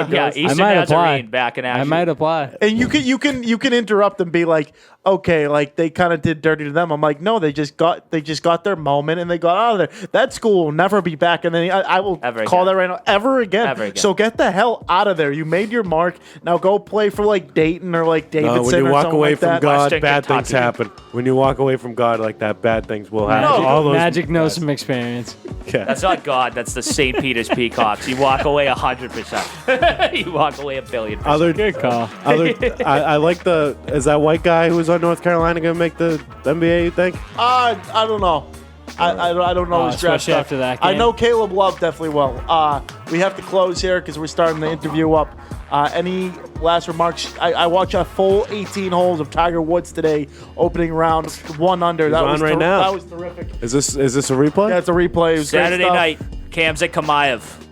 That's Eastern Nazarene back in action. I might apply. And you can interrupt and be like, okay, they kind of did dirty to them. I'm like, no, they just got their moment and they got out of there. That school will never be back. And then I will call that right now, ever again. So get the hell out of there. You made your mark. Now go play for Dayton or Davidson. No, when you walk away from God, Western bad Kentucky. things happen. When you walk away from God like that, bad things will happen. No, all those Magic knows some experience. Yeah. That's not God. That's the St. Peter's Peacocks. You walk away 100%. You walk away 1,000,000,000%. Good call. I like is that white guy who was on North Carolina going to make the NBA, you think? I don't know. I don't know his draft especially stuff. after that I game. know Caleb Love definitely will. We have to close here because we're starting the interview up. Any last remarks? I watched a full 18 holes of Tiger Woods today, opening round, 1 under. That was on now. That was terrific. Is this a replay? Yeah, it's a replay. It was Saturday great night, Cam's at Kamayev.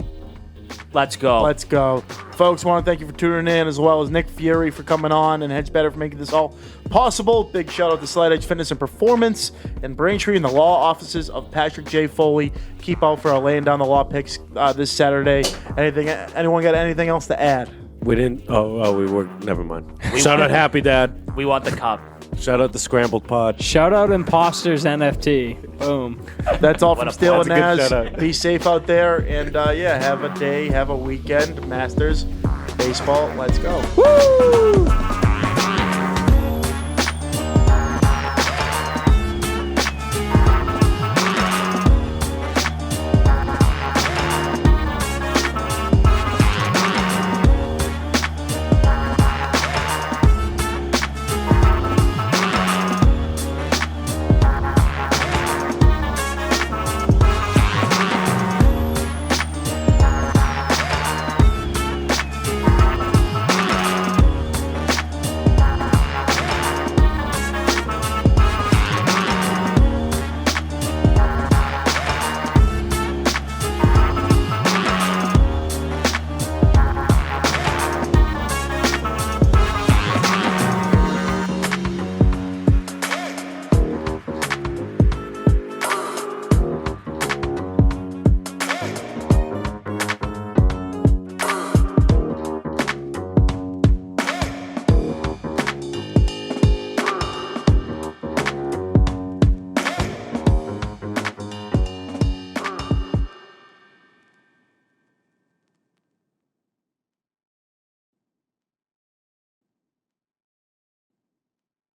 Let's go. Let's go. Folks, want to thank you for tuning in, as well as Nick Fiore for coming on and Hedge Better for making this all possible. Big shout out to Slight Edge Fitness and Performance and Braintree and the law offices of Patrick J. Foley. Keep out for our laying down the law picks this Saturday. Anyone got anything else to add? We didn't. Oh, we were. Never mind. Shout out Happy Dad. We want the cup. Shout out the Scrambled Pod. Shout out Imposters NFT. Boom. That's all from Steele That's a good Nazz. shout out. Be safe out there, and have a day, have a weekend. Masters baseball. Let's go. Woo!